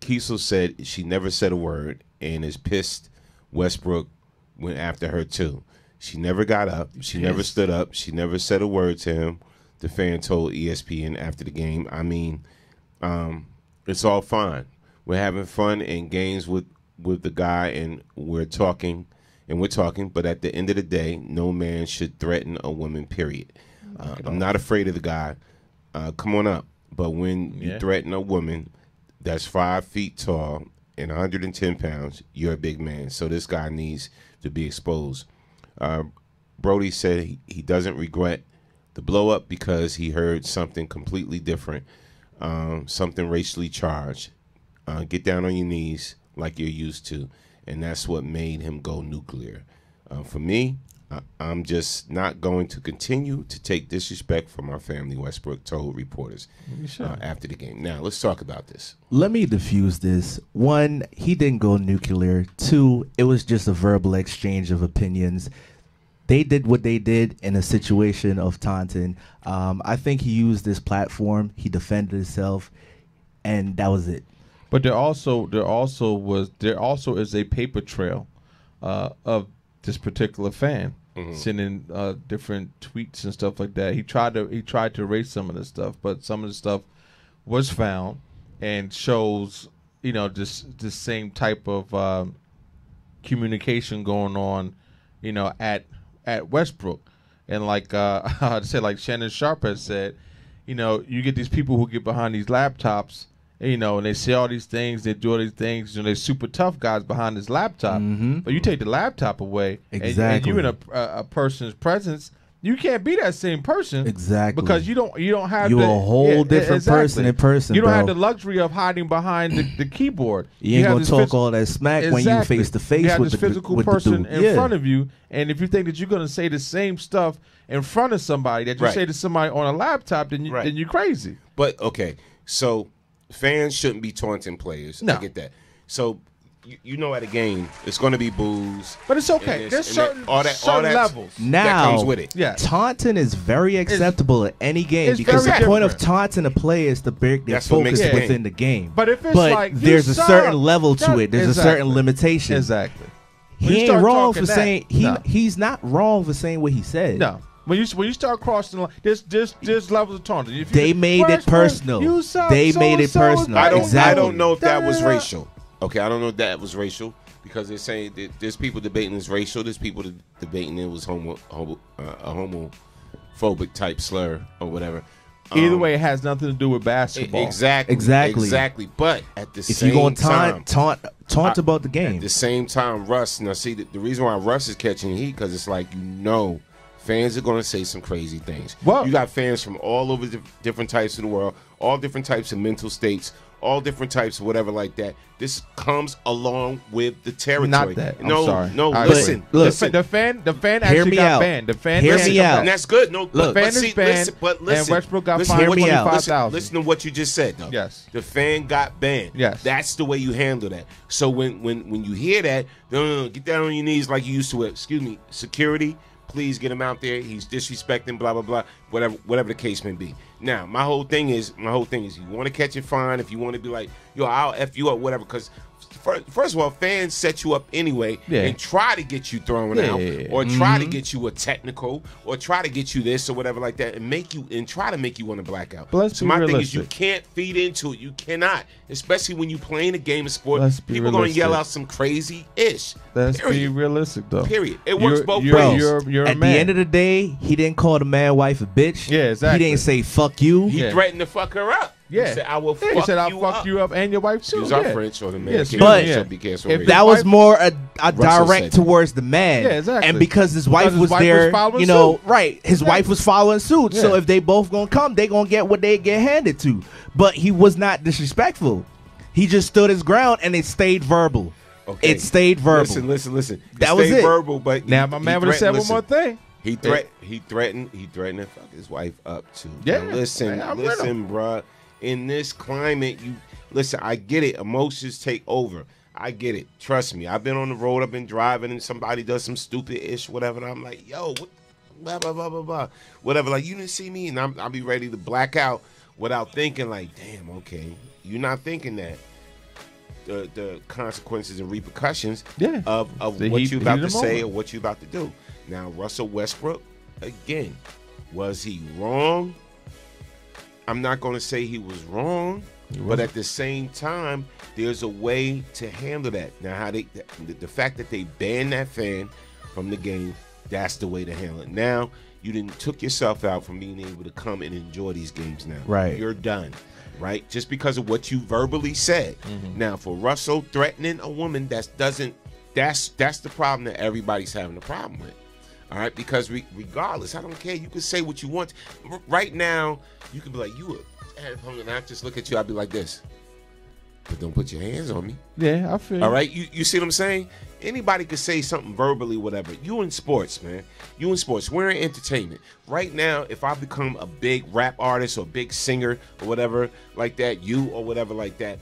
Kiesel said she never said a word and is pissed Westbrook went after her too. She never got up. She never stood up. She never said a word to him, the fan told ESPN after the game. It's all fine. We're having fun and games with the guy, and we're talking, but at the end of the day, no man should threaten a woman, period. I'm not afraid of the guy. Come on up. But when you threaten a woman, that's 5 feet tall and 110 pounds, you're a big man. So this guy needs to be exposed. Brody said he doesn't regret the blow up because he heard something completely different, something racially charged. Get down on your knees like you're used to, and that's what made him go nuclear. For me, I'm just not going to continue to take disrespect from our family, Westbrook told reporters after the game. Now, let's talk about this. Let me diffuse this. 1, he didn't go nuclear. 2, it was just a verbal exchange of opinions. They did what they did in a situation of Taunton. I think he used this platform. He defended himself, and that was it. But there also is a paper trail of this particular fan sending different tweets and stuff like that. He tried to erase some of the stuff, but some of the stuff was found and shows this same type of communication going on, at Westbrook. And like I'd say, like Shannon Sharp has said, you get these people who get behind these laptops, and they say all these things, they do all these things, they're super tough guys behind this laptop. But you take the laptop away, and you're in a person's presence, you can't be that same person. Exactly. Because you don't have you're a whole different person in person. You don't bro. have the luxury of hiding behind the keyboard. You ain't gonna talk all that smack when you face to face with this the physical with person the dude. in front of you, and if you think that you're gonna say the same stuff in front of somebody that you say to somebody on a laptop, then you're crazy. But okay, so fans shouldn't be taunting players. No. I get that. So at a game, it's going to be booze. But it's okay. There's certain levels. Now, that comes with it. Yeah. Taunting is very acceptable at any game it's because the very point of different. taunting a player is to break their That's what makes focus the within game. the game. But if it's like there's you a saw certain level to that- it. There's a Exactly. certain limitation. Exactly. When He you ain't start wrong talking for that, saying no. he's not wrong for saying what he said. No. When you start crossing the line, there's levels of taunting. If you They say, made it Westbrook, personal. you suck, They made it so-and-so, personal. I Exactly. don't know if that was racial. Okay, I don't know if that was racial because they're saying that there's people debating it's racial. There's people debating it was a homophobic type slur or whatever. Either way, it has nothing to do with basketball. Exactly. But at the If same you're time, gonna taunt about the game. At the same time, Russ. Now, see, the reason why Russ is catching heat because it's like fans are going to say some crazy things. Well, you got fans from all over the different types of the world, all different types of mental states, all different types of whatever like that. This comes along with the territory. Not that. I'm No, sorry. no. I Listen, agree. listen. The fan Hear actually me got out. banned. The fan Hear actually me got out. banned. And that's good. No, The fan is banned, listen, and Westbrook got listen fined to what you- $25,000. Listen to what you just said, though. Yes. The fan got banned. Yes. That's the way you handle that. So when you hear that, get down on your knees like you used to. Excuse me, security. Please get him out there. He's disrespecting, blah blah blah, whatever the case may be. Now, my whole thing is, you want to catch it, fine. If you want to be like, I'll F you up, whatever. Because first of all, fans set you up anyway and try to get you thrown out, or try to get you a technical, or try to get you this or whatever like that, and try to make you want to black out. But let's so be my realistic. thing is, you can't feed into it. You cannot, especially when you're playing a game of sport. Let's be People going to yell realistic. out some crazy ish. Let's be realistic, though. Period. It works both ways. You're a At man. the end of the day, he didn't call the man wife a bitch. Yeah, exactly. He didn't say fuck you. He threatened to fuck her up. Yeah. He said, I will Yeah, fuck he said, I'll you fuck up. you up and your wife too. Excuse our French or the man. Yes, Can't but so be careful. if that was more a Russell direct said towards the man. Yeah, exactly. And because his wife Because his was wife there, was following you know, suit. right. His wife was following suit. So Yeah. if they both gonna come, they gonna get what they get handed to. But he was not disrespectful. He just stood his ground and it stayed verbal. Okay. It stayed verbal. Listen. That It was stayed it. verbal, but Now my man would have said one more thing. He threatened to fuck his wife up too. Yeah. Now listen, I'm with him. bruh. In this climate, listen. I get it. Emotions take over. I get it. Trust me. I've been on the road. I've been driving, and somebody does some stupid ish, whatever. And I'm like, yo, what, blah blah blah blah blah, whatever. Like, you didn't see me, and I'll be ready to black out without thinking. Like, damn, okay, you're not thinking that. The consequences and repercussions of what you about to say or what you about to do. Now, Russell Westbrook, again, was he wrong? I'm not going to say he was wrong, but at the same time, there's a way to handle that. Now, how the fact that they banned that fan from the game that's the way to handle it. Now, you didn't took yourself out from being able to come and enjoy these games now. Right. You're done. Right? Just because of what you verbally said. Now, for Russell threatening a woman, that's the problem that everybody's having a problem with. All right? Because regardless, I don't care. You can say what you want. Right now, you can be like, and I just look at you, I'd be like this. But don't put your hands on me. Yeah, I feel. All right? You see what I'm saying? Anybody could say something verbally, whatever. You in sports, man. You in sports. We're in entertainment. Right now, if I become a big rap artist or big singer or whatever like that, you or whatever like that,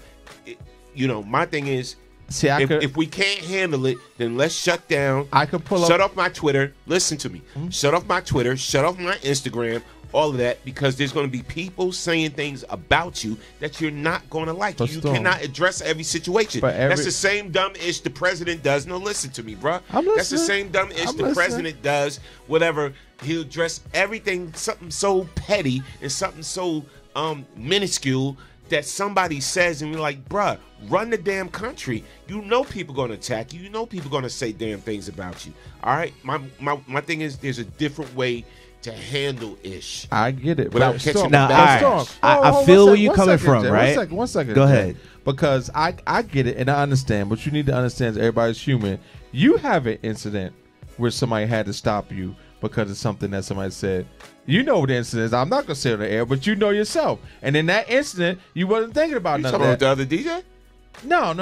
my thing is, if we can't handle it, then let's shut down. I could shut off my Twitter. Listen to me. Shut off my Twitter. Shut off my Instagram. All of that, because there's going to be people saying things about you that you're not going to like. You cannot address every situation. That's the same dumb ish the president does. No, listen to me, bro. That's the same dumb ish the president does. Whatever. He'll address everything, something so petty and something so minuscule that somebody says, and you're like, bruh, run the damn country. You know people going to attack you. You know people going to say damn things about you. All right? My thing is, there's a different way to handle ish. I get it. Without catching now, I feel where you're coming from, right? One second. Go ahead. Because I get it and I understand, but you need to understand that everybody's human. You have an incident where somebody had to stop you because of something that somebody said. You know what the incident is. I'm not going to say it on the air, but you know yourself. And in that incident, you wasn't thinking about none of that. The other DJ? No.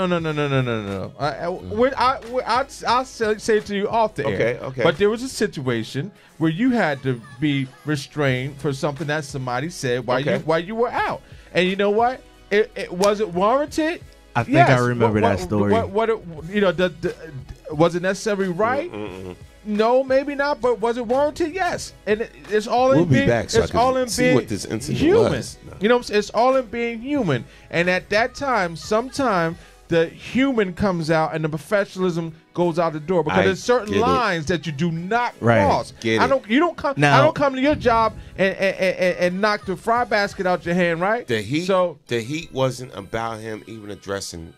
I'll say it to you off the air. Okay. But there was a situation where you had to be restrained for something that somebody said while you were out. And you know what? It wasn't warranted. I think I remember that story. Was it necessarily right? No, maybe not. But was it warranted? Yes. And it's all in being. It's all in being what this incident human. Was. You know, it's all in being human. And at that time, sometime the human comes out and the professionalism goes out the door because there's certain lines that you do not cross. I don't come to your job and knock the fry basket out your hand, right? The heat wasn't about him even addressing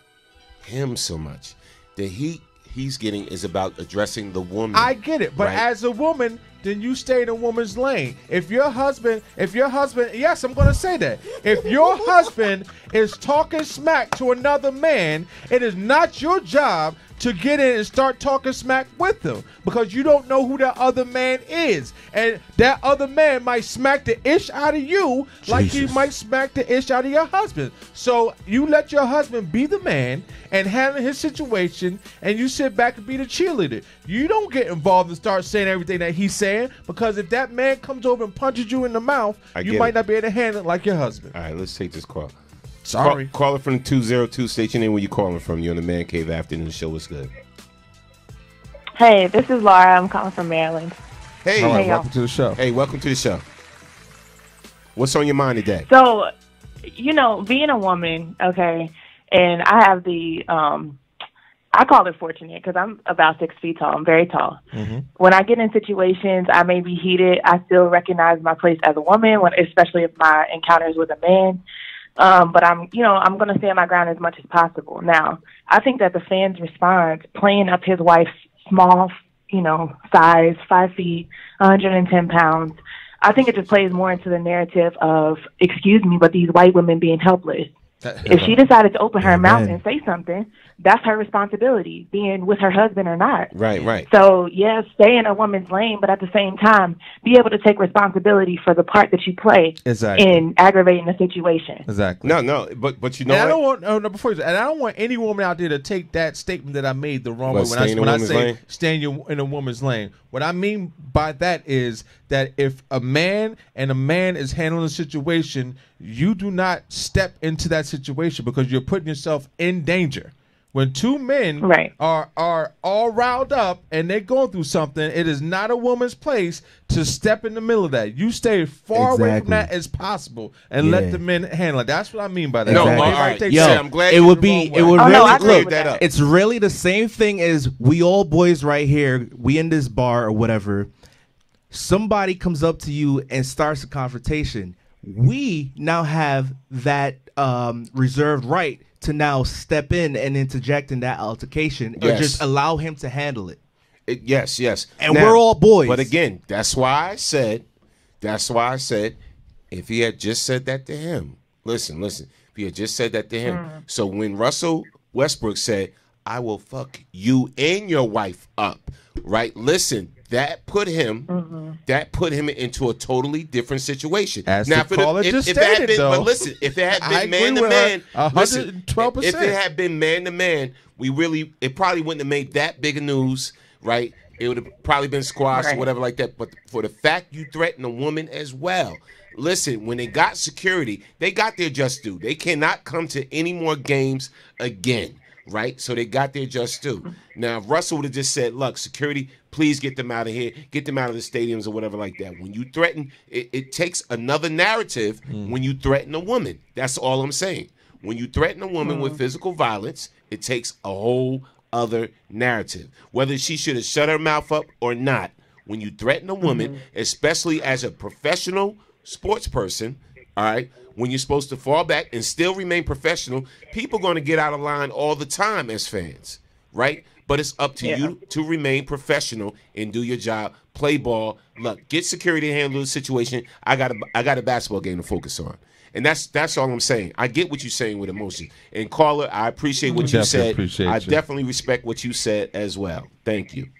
him so much. The heat he's getting is about addressing the woman. I get it, but as a woman, then you stay in a woman's lane. If your husband, yes, I'm going to say that. If your husband is talking smack to another man, it is not your job to get in and start talking smack with them because you don't know who that other man is. And that other man might smack the ish out of you like he might smack the ish out of your husband. So you let your husband be the man and handle his situation, and you sit back and be the cheerleader. You don't get involved and start saying everything that he's saying, because if that man comes over and punches you in the mouth, you might not be able to handle it like your husband. All right, let's take this call. Sorry. Caller from 202, state your name, where you calling from. You're on the Man Cave Afternoon Show. What's good? Hey, this is Laura. I'm calling from Maryland. Hey, welcome to the show. Hey, welcome to the show. What's on your mind today? So, being a woman, okay, and I have I call it fortunate because I'm about 6 feet tall. I'm very tall. Mm-hmm. When I get in situations, I may be heated. I still recognize my place as a woman, especially if my encounters with a man. But I'm going to stand my ground as much as possible. Now, I think that the fans' response, playing up his wife's small, size, 5 feet, 110 pounds, I think it just plays more into the narrative of, excuse me, but these white women being helpless. If she decided to open her mouth and say something, that's her responsibility, being with her husband or not. Right. So, yes, stay in a woman's lane, but at the same time, be able to take responsibility for the part that you play in aggravating the situation. Exactly. No, but you know what? I don't want any woman out there to take that statement that I made the wrong way when I say stay in a woman's lane. What I mean by that is that if a man is handling a situation, you do not step into that situation because you're putting yourself in danger. When two men are all riled up and they're going through something, it is not a woman's place to step in the middle of that. You stay far away from that as possible and let the men handle it. That's what I mean by that. No, all right. I'm glad it's really the same thing as we all boys right here, we in this bar or whatever. Somebody comes up to you and starts a confrontation. We now have that reserved right to now step in and interject in that altercation or just allow him to handle it. Yes. And we're all boys. But again, that's why I said, if he had just said that to him, listen, if he had just said that to him. So when Russell Westbrook said, I will fuck you and your wife up, right? Listen, that put him into a totally different situation. As now, the caller just if it had stated, been, though, but listen, if it had I been man agree to with her man, listen, 112%. if it had been man to man, it probably wouldn't have made that big a news, right? It would have probably been squashed or whatever like that. But for the fact you threaten a woman as well, listen, when they got security, they got their just due. They cannot come to any more games again, right? So they got their just due. Now, if Russell would have just said, look, security, please get them out of here, get them out of the stadiums or whatever like that. When you threaten, it takes another narrative when you threaten a woman. That's all I'm saying. When you threaten a woman with physical violence, it takes a whole other narrative. Whether she should have shut her mouth up or not, when you threaten a woman, especially as a professional sports person, all right, when you're supposed to fall back and still remain professional, people are going to get out of line all the time as fans, right? But it's up to you to remain professional and do your job, play ball. Look, get security to handle the situation. I got a basketball game to focus on. And that's all I'm saying. I get what you're saying with emotion. And caller, I appreciate what you said. I definitely respect what you said as well. Thank you.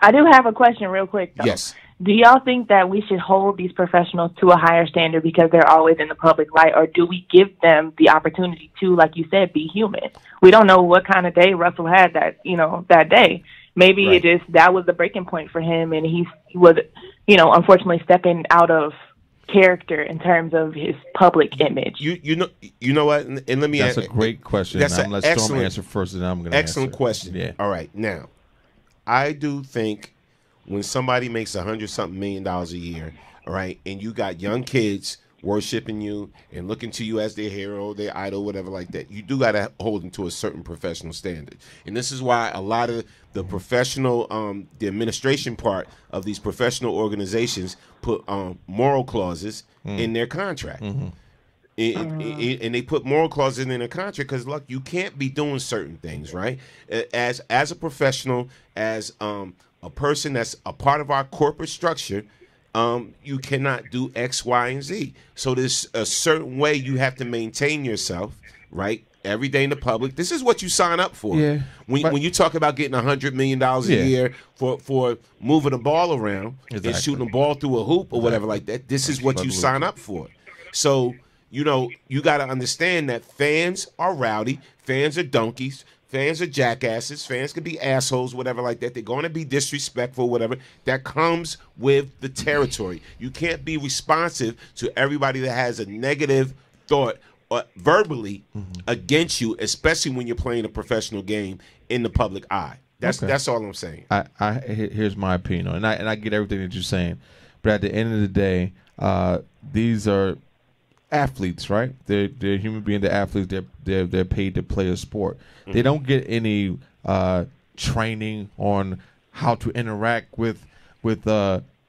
I do have a question real quick, though. Yes. Do y'all think that we should hold these professionals to a higher standard because they're always in the public light, or do we give them the opportunity to, like you said, be human? We don't know what kind of day Russell had that day. Maybe that was the breaking point for him, and he was, unfortunately stepping out of character in terms of his public image. You know what? And let me. That's a great question. That's an excellent Storm answer first, and I'm going to excellent answer. question. Yeah. All right. Now, I do think when somebody makes $100-something million a year, all right, and you got young kids worshiping you and looking to you as their hero, their idol, whatever like that, you do got to hold them to a certain professional standard. And this is why a lot of the professional, the administration part of these professional organizations put moral clauses in their contract. And they put moral clauses in their contract because, look, you can't be doing certain things, right? As a professional, as a person that's a part of our corporate structure, you cannot do X, Y, and Z. So there's a certain way you have to maintain yourself, right? Every day in the public. This is what you sign up for. Yeah. When you talk about getting $100 million a year for moving the ball around and shooting the ball through a hoop or whatever like that, this is what you sign up for. So, you got to understand that fans are rowdy, fans are donkeys, fans are jackasses, fans can be assholes, whatever like that. They're going to be disrespectful, whatever. That comes with the territory. You can't be responsive to everybody that has a negative thought verbally against you, especially when you're playing a professional game in the public eye. That's all I'm saying. Here's my opinion, and I get everything that you're saying, but at the end of the day, these are athletes, right? They're human beings. They're athletes. They're paid to play a sport. They don't get any training on how to interact with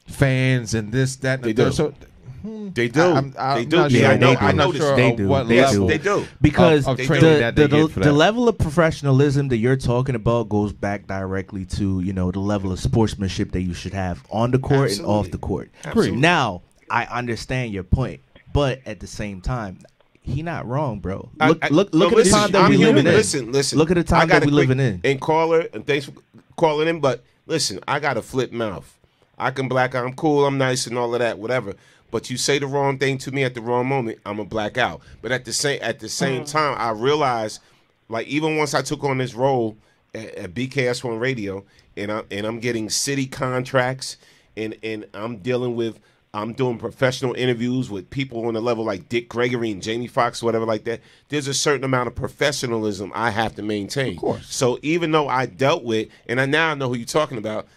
fans and this, that, and they the do. third. So they do. They do. They do. Because the level of professionalism that you're talking about goes back directly to the level of sportsmanship that you should have on the court and off the court. Now, I understand your point, but at the same time, he not wrong, bro. Look at the time that we living in. Listen. Look at the time that we living in. And caller, and thanks for calling in. But listen, I got a flip mouth. I can black out. I'm cool. I'm nice and all of that, whatever. But you say the wrong thing to me at the wrong moment, I'm a black out. But at the same time, I realized, like, even once I took on this role at BKS1 Radio, and I'm getting city contracts, and I'm doing professional interviews with people on the level like Dick Gregory and Jamie Foxx, whatever like that. There's a certain amount of professionalism I have to maintain. Of course. So even though I dealt with, and I now know who you're talking about,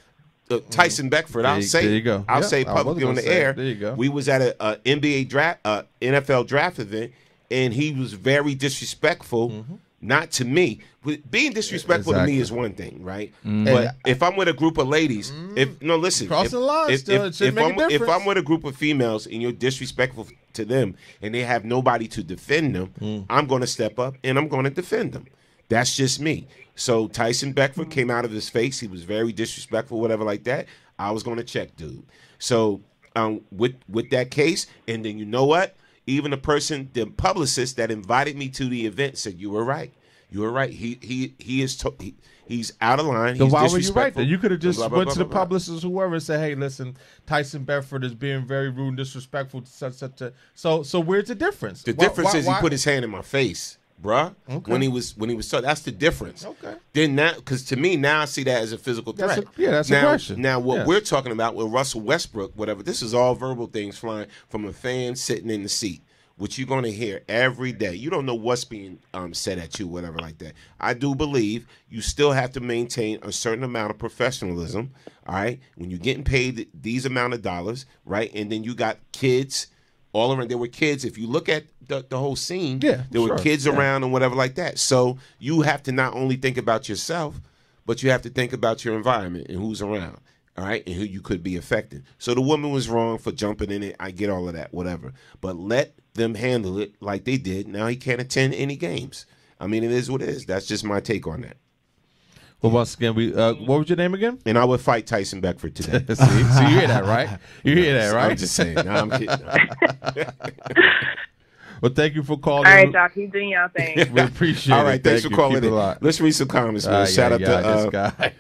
Tyson Beckford, I'll say publicly on the air. There you go. We was at a NBA draft, NFL draft event, and he was very disrespectful. Not to me. Being disrespectful to me is one thing, right? But if I'm with a group of ladies, crossing lines, if I'm with a group of females and you're disrespectful to them and they have nobody to defend them, I'm going to step up and I'm going to defend them. That's just me. So Tyson Beckford came out of his face. He was very disrespectful, whatever like that. I was going to check, dude. So with that case, and then you know what? Even the publicist that invited me to the event said, you were right. You were right. He's out of line. So He's why were you right disrespectful. then? You could have just Blah, blah, went blah, to the blah, blah. publicist, whoever, and said, "Hey, listen, Tyson Bedford is being very rude and disrespectful to such a." So where's the difference? The difference is he put his hand in my face, bruh. Okay. When he was so that's the difference. Okay. Then now, because to me now I see that as a physical threat. That's now, aggression. Now what Yes. we're talking about with Russell Westbrook, whatever, this is all verbal things flying from a fan sitting in the seat, which you're going to hear every day. You don't know what's being said at you, whatever like that. I do believe you still have to maintain a certain amount of professionalism, all right? When you're getting paid these amount of dollars, right? And then you got kids all around. There were kids. If you look at the whole scene, there were kids around and whatever like that. So you have to not only think about yourself, but you have to think about your environment and who's around. All right, and who you could be affecting. So the woman was wrong for jumping in it. I get all of that, whatever. But let them handle it like they did. Now he can't attend any games. I mean, it is what it is. That's just my take on that. Well, once again, what was your name again? And I would fight Tyson Beckford today. See, you hear that, right? You hear that, right? I'm just saying. No, I'm kidding. Well, thank you for calling. All right, y'all. Keep doing y'all thing. We appreciate it. All right, thanks Thank for you. calling Keep it in. locked. Let's read some comments, man. Shout out this to guy.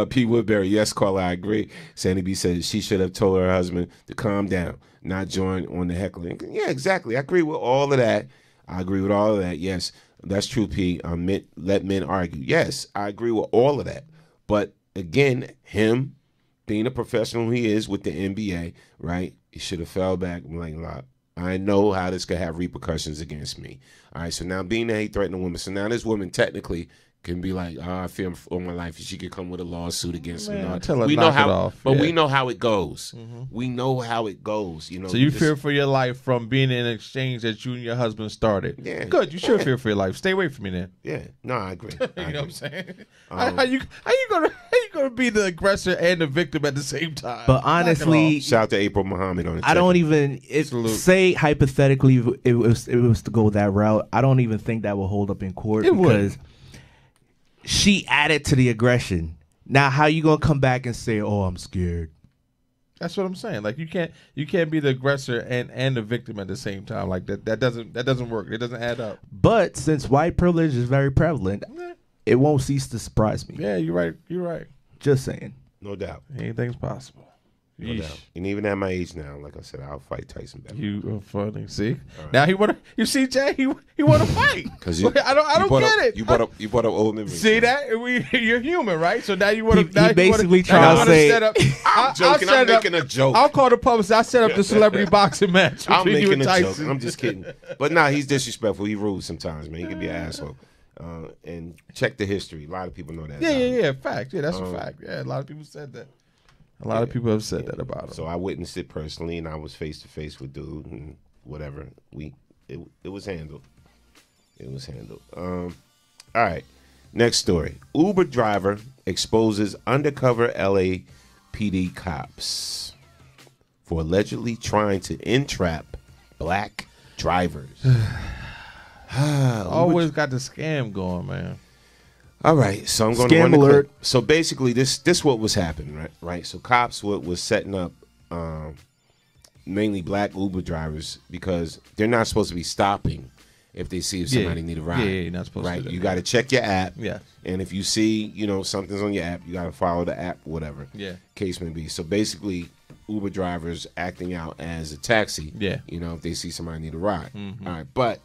P. Woodbury. Yes, caller, I agree. Sandy B says she should have told her husband to calm down, not join on the heckling. Yeah, exactly. I agree with all of that. Yes, that's true, P. Let men argue. Yes, I agree with all of that. But again, him being a professional he is with the NBA, right? He should have fell back. I'm like, look, I know how this could have repercussions against me. All right, so now being that he threatened a woman, so now this woman technically can be like, I fear for my life. She could come with a lawsuit against me. Man, tell her We knock know it how, off. but Yeah. we know how it goes. We know how it goes. You know. So you just- fear for your life from being in an exchange that you and your husband started. Yeah. Good. You should fear for your life. Stay away from me then. Yeah. No, I agree. You know what I'm saying? How you gonna be the aggressor and the victim at the same time? But honestly, shout out to April Muhammad on the I don't even say hypothetically it was to go that route. I don't even think that will hold up in court It would. because she added to the aggression. Now, how you gonna come back and say, "Oh, I'm scared"? That's what I'm saying. Like you can't be the aggressor and the victim at the same time. Like that doesn't work. It doesn't add up. But since white privilege is very prevalent, it won't cease to surprise me. Yeah, you're right. You're right. Just saying. No doubt. Anything's possible. No Yeesh. doubt. And even at my age now, like I said, I'll fight Tyson Beckford. You are funny. See, now he wanna. You see, Jay, he wanna fight. Because I don't get it. You brought up old memories. See that? You're human, right? So now you want to. He basically trying to say, set up. I'm joking. I'm making a joke. I'll call the publicist. I set up the celebrity boxing match I'm between you making and a joke. Tyson. I'm just kidding. But nah, he's disrespectful. He rude sometimes, man. He can be an asshole. And check the history. A lot of people know that. Yeah. Fact. Yeah, that's a fact. Yeah, a lot of people said that. A lot of people have said that about him. So I witnessed it personally, and I was face to face with dude, and whatever. It was handled. It was handled. All right. Next story. Uber driver exposes undercover LAPD cops for allegedly trying to entrap black drivers. Always got the scam going, man. All right, so I'm going to run the clip. So basically, this what was happening, right? So cops was setting up mainly black Uber drivers because they're not supposed to be stopping if they see if somebody need a ride. Yeah, you're not supposed to. Right, do you that. got to check your app. Yeah. And if you see, something's on your app, you got to follow the app, whatever. Yeah. Case may be. So basically, Uber drivers acting out as a taxi. Yeah. If they see somebody need a ride. Mhm. All right, but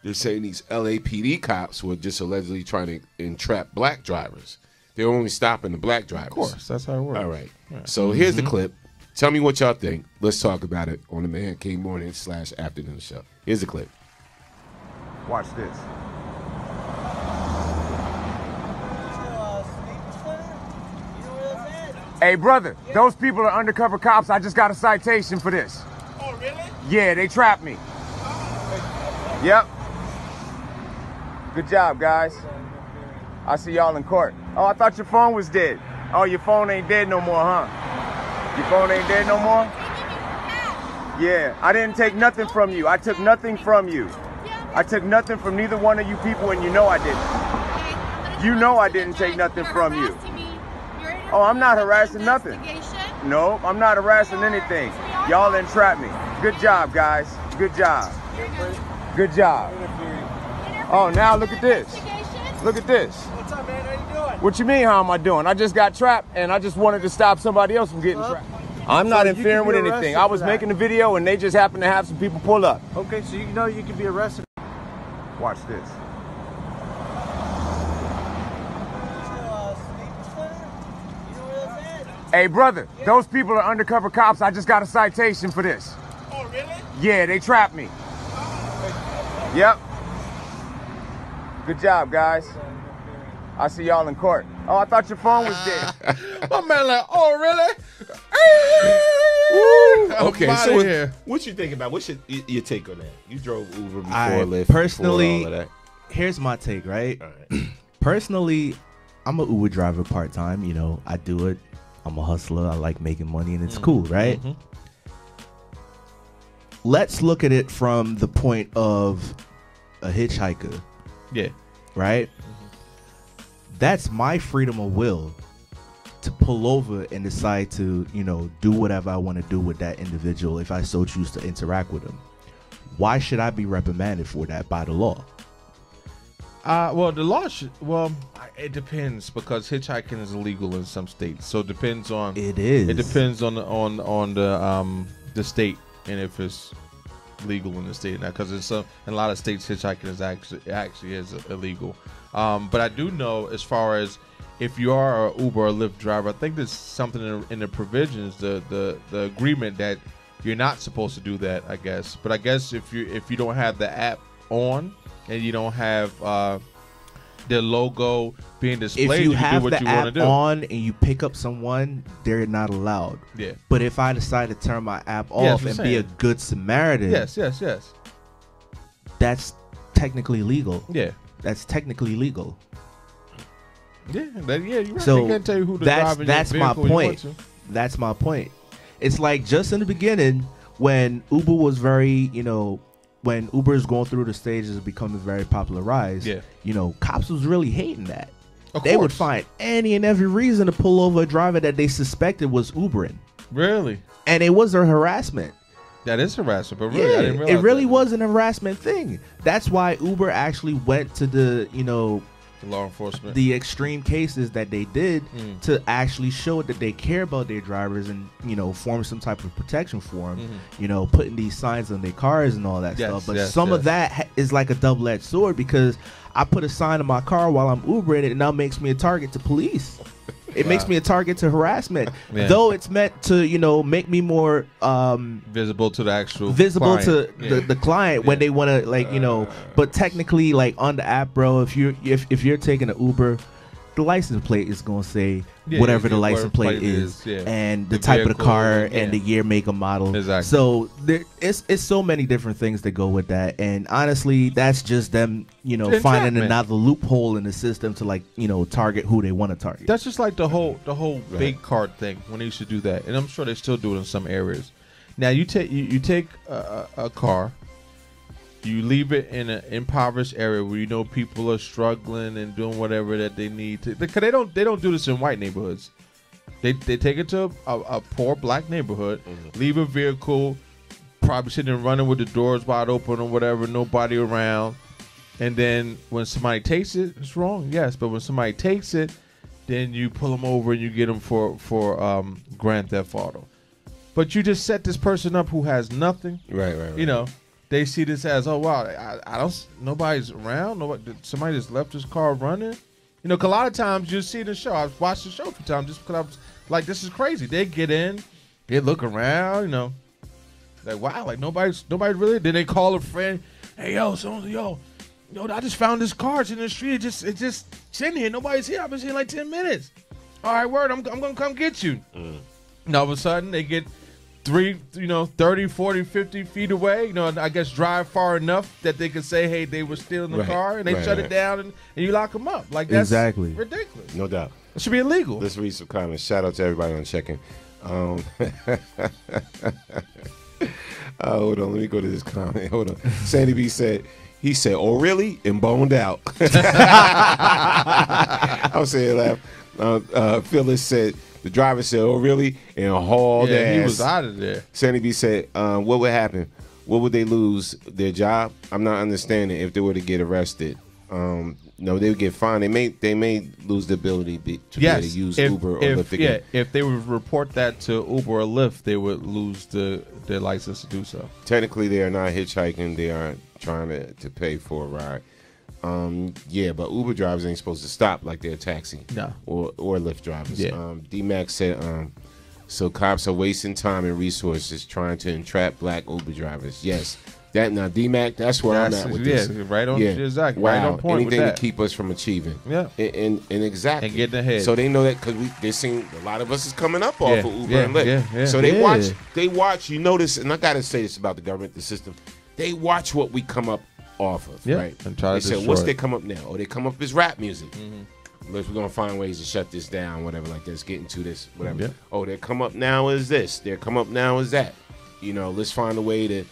they're saying these LAPD cops were just allegedly trying to entrap black drivers. They're only stopping the black drivers. Of course, that's how it works. All right. Right. So here's the Mhm. clip. Tell me what y'all think. Let's talk about it on the Man Cave Morning /Afternoon Show. Here's the clip. Watch this. Hey, brother, those people are undercover cops. I just got a citation for this. Oh, really? Yeah, they trapped me. Yep. Good job, guys. I'll see y'all in court. Oh, I thought your phone was dead. Oh, your phone ain't dead no more, huh? Your phone ain't dead no more? Yeah, I didn't take nothing from you. I took nothing from you. I took nothing from neither one of you people, and you know I didn't. You know I didn't take nothing from you. Oh, I'm not harassing nothing. No, I'm not harassing anything. Y'all entrapped me. Good job, guys. Good job. Good job. Oh, now look at this. Look at this. What's up, man? How you doing? What you mean, how am I doing? I just got trapped, and I just wanted to stop somebody else from getting trapped. I'm not interfering with anything. I was making a video, and they just happened to have some people pull up. Okay, so you know you can be arrested. Watch this. Hey, brother, those people are undercover cops. I just got a citation for this. Oh, really? Yeah, they trapped me. Yep. Good job, guys. I'll see y'all in court. Oh, I thought your phone was dead. My man like, oh, really? Okay, so what you think about? What's your take on that? You drove Uber before, Lyft. Personally, before all of that. Here's my take, right? Personally, I'm an Uber driver part-time. You know, I do it. I'm a hustler. I like making money, and it's cool, right? Let's look at it from the point of a hitchhiker. Yeah. Right? That's my freedom of will to pull over and decide to, you know, do whatever I want to do with that individual if I so choose to interact with them. Why should I be reprimanded for that by the law? Well, the law should. Well, it depends because hitchhiking is illegal in some states. So it depends on. It is. It depends on the state and if it's legal in the state now. Because in a lot of states, hitchhiking is actually is illegal. But I do know as far as if you are an Uber or Lyft driver, I think there's something in the provisions, the agreement that you're not supposed to do that. I guess, but I guess if you don't have the app on. And you don't have the logo being displayed. If you can have do what the you want to app do. on and you pick up someone, they're not allowed. Yeah. But if I decide to turn my app off and be a good Samaritan, yes, that's technically legal. Yeah. That's technically legal. Yeah, you're right. So they can't tell you who to drive in that's your my vehicle you want point. to. That's my point. It's like just in the beginning when Uber was very, you know, when Uber is going through the stages of becoming very popularized, you know, cops was really hating that. They would find any and every reason to pull over a driver that they suspected was Ubering. Really? And it was a harassment. That is harassment, but really, I didn't realize it really was an harassment thing. That's why Uber actually went to the, you know, the law enforcement, the extreme cases that they did to actually show that they care about their drivers and, you know, form some type of protection for them, you know, putting these signs on their cars and all that stuff. But some of that is like a double-edged sword because I put a sign on my car while I'm Ubering it, and now makes me a target to police. It makes me a target to harassment, though it's meant to, you know, make me more visible to the actual client. to the client when they want to, like, you know. But technically, like on the app, bro, if you're taking an Uber, the license plate is gonna say whatever the license plate is, and the type of the car and the year, make, or model. Exactly. So it's so many different things that go with that, and honestly, that's just them, you know, finding another loophole in the system to, like, you know, target who they want to target. That's just like the whole big card thing when they used to do that, and I'm sure they still do it in some areas. Now you take a car. You leave it in an impoverished area where you know people are struggling and doing whatever that they need to. Because they don't do this in white neighborhoods. They take it to a poor black neighborhood, leave a vehicle, probably sitting and running with the doors wide open or whatever, nobody around. And then when somebody takes it, it's wrong, yes. But when somebody takes it, then you pull them over and you get them for Grand Theft Auto. But you just set this person up who has nothing. Right. You know. They see this as, oh wow, I don't, nobody's around. Somebody just left his car running. You know, 'cause a lot of times you see the show. I've watched the show a few times just because I was like, this is crazy. They get in, they look around, you know, like wow, like nobody really. Then they call a friend, hey yo, I just found this car. It's in the street. It just sitting here. Nobody's here. I've been here like 10 minutes. All right, word. I'm gonna come get you. And all of a sudden they get 30, 40, 50 feet away, you know, I guess drive far enough that they could say, hey, they were still in the car, and they shut it down, and you lock them up. Like, that's ridiculous. No doubt. It should be illegal. Let's read some comments. Shout out to everybody on checking. Hold on, let me go to this comment. Hold on. Sandy B said, He said, "Oh, really?" and boned out. I'm saying, laugh. Phyllis said, the driver said, "Oh, really?" and hauled ass. He was out of there. Sandy B said, "What would happen? What would they lose? Their job? I'm not understanding if they were to get arrested. No, they would get fined. They may lose the ability to be able to use Uber or Lyft again. If they would report that to Uber or Lyft, they would lose their license to do so. Technically, they are not hitchhiking. They are trying to pay for a ride. But Uber drivers ain't supposed to stop like they're a taxi. No. Or Lyft drivers. Yeah. D-Max said, so cops are wasting time and resources trying to entrap black Uber drivers. Yes. Now, D-Mac, that's where I'm at with this. Right on, exactly. Wow. Right on point Anything with that. to keep us from achieving. Yeah. And exactly. And getting ahead. So they know that because they seen a lot of us is coming up off of Uber Yeah. and Lyft. Yeah. So they watch, you notice, and I got to say this about the government, the system, they watch what we come up off of, Yeah. right? And try to they said, destroy what's it. they come up now? Oh, they come up as rap music. We're going to find ways to shut this down, whatever, like this, get into this, whatever. Yeah. Oh, they come up now as this. They come up now as that. Let's find a way to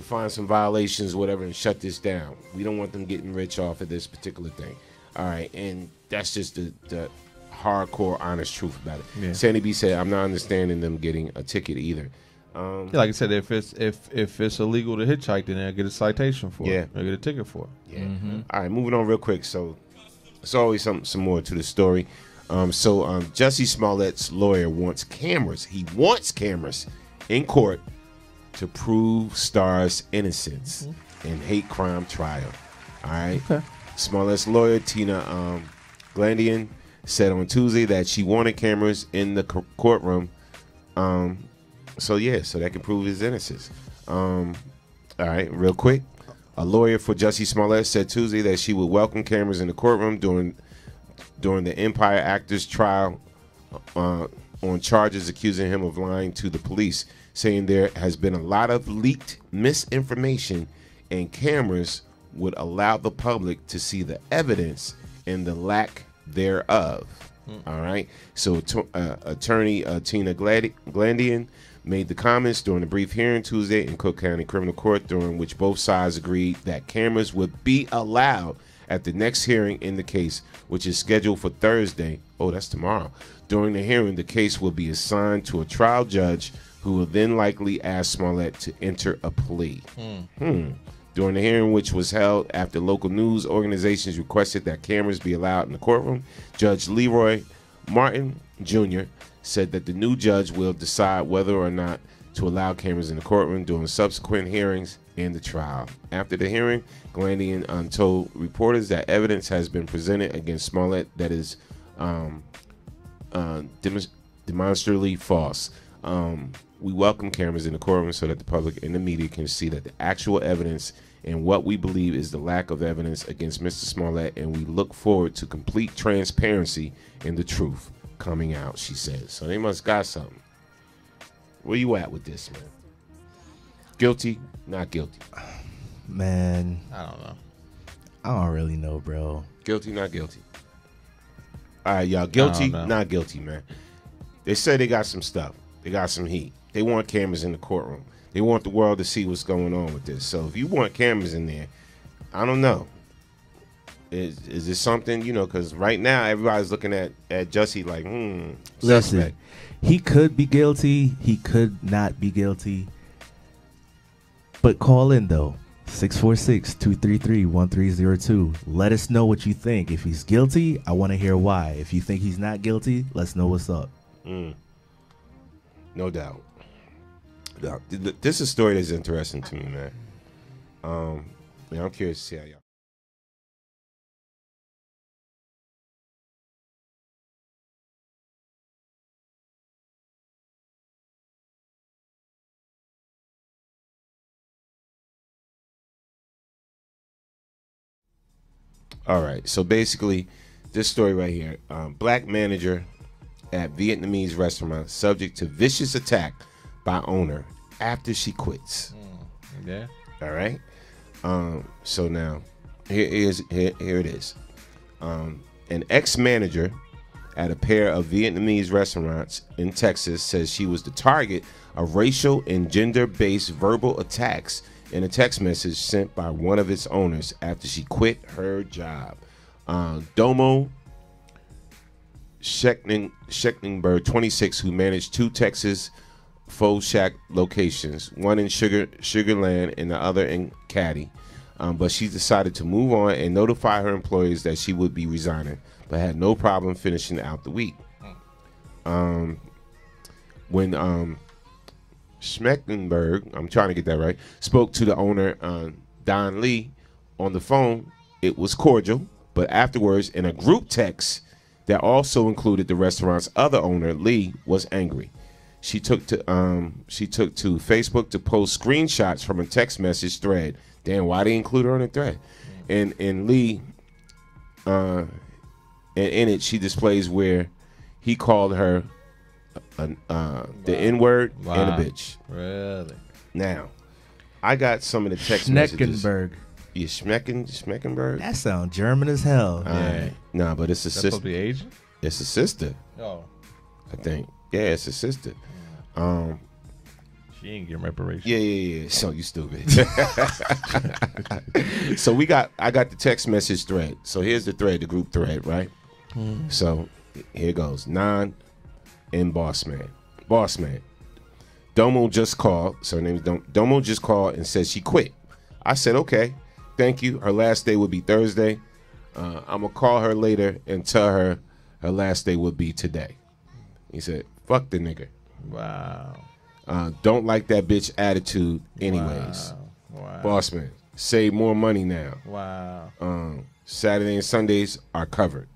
find some violations, whatever, and shut this down. We don't want them getting rich off of this particular thing. All right, and that's just the hardcore, honest truth about it. Yeah. Sandy B said, "I'm not understanding them getting a ticket either." Like I said, if it's illegal to hitchhike, then they'll get a citation for it. They'll get a ticket for it. Yeah. All right, moving on real quick. So there's always some more to the story. Jussie Smollett's lawyer wants cameras. He wants cameras in court to prove Starr's innocence in hate crime trial. All right. Okay. Smollett's lawyer, Tina Glandian, said on Tuesday that she wanted cameras in the courtroom. So that can prove his innocence. All right, real quick. A lawyer for Jussie Smollett said Tuesday that she would welcome cameras in the courtroom during the Empire Actors trial on charges accusing him of lying to the police, saying there has been a lot of leaked misinformation and cameras would allow the public to see the evidence and the lack thereof. All right. So attorney Tina Glandian made the comments during a brief hearing Tuesday in Cook County Criminal Court, during which both sides agreed that cameras would be allowed at the next hearing in the case, which is scheduled for Thursday. Oh, that's tomorrow. During the hearing, the case will be assigned to a trial judge who will then likely ask Smollett to enter a plea. During the hearing, which was held after local news organizations requested that cameras be allowed in the courtroom, Judge Leroy Martin Jr. said that the new judge will decide whether or not to allow cameras in the courtroom during subsequent hearings in the trial. After the hearing, Glandian told reporters that evidence has been presented against Smollett that is demonstrably false. We welcome cameras in the courtroom so that the public and the media can see that the actual evidence and what we believe is the lack of evidence against Mr. Smollett, and we look forward to complete transparency and the truth coming out, she says. So they must got something. Where you at with this, man? Guilty, not guilty? Man, I don't know. I don't really know, bro. Guilty, not guilty? All right, y'all. Guilty, not guilty, man. They say they got some stuff. They got some heat. They want cameras in the courtroom. They want the world to see what's going on with this. So if you want cameras in there, I don't know. Is this something, because right now everybody's looking at Jussie like, Listen, suspect. he could be guilty. He could not be guilty. But call in, though. 646-233-1302. Let us know what you think. If he's guilty, I want to hear why. If you think he's not guilty, let's know what's up. No doubt. This is a story that's interesting to me, man. I'm curious to see how y'all. All right, so basically, this story right here, black manager at Vietnamese restaurant subject to vicious attack by owner after she quits. Yeah. All right. So now, here it is. An ex-manager at a pair of Vietnamese restaurants in Texas says she was the target of racial and gender-based verbal attacks in a text message sent by one of its owners after she quit her job. Domo Scheckenberg, 26, who managed 2 Texas Faux Shack locations, one in Sugarland and the other in Caddy. But she decided to move on and notify her employees that she would be resigning, but had no problem finishing out the week. When Schmeckenberg, I'm trying to get that right, spoke to the owner, Don Lee, on the phone, it was cordial, but afterwards, in a group text that also included the restaurant's other owner, Lee was angry. She took to Facebook to post screenshots from a text message thread. Damn, why they include her on the thread? And Lee, and in it, she displays where he called her the N-word and a bitch. Really? Now, I got some of the text messages. Schneckenberg. Yeah, Schmeckenberg. That sounds German as hell. Nah, but it's a sister. That's supposed to be Asian? It's a sister. Oh. I think. Yeah, it's a sister. She ain't getting reparations. Yeah. So you stupid. So I got the text message thread. So here's the thread, the group thread, right? So here goes. Non and Boss Man. Domo just called. So her name is Domo just called and said she quit. I said, okay, thank you. Her last day would be Thursday. I'm gonna call her later and tell her last day would be today. He said, fuck the nigga. Wow. Don't like that bitch attitude anyways. Wow. Boss Man, save more money now. Wow. Saturday and Sundays are covered.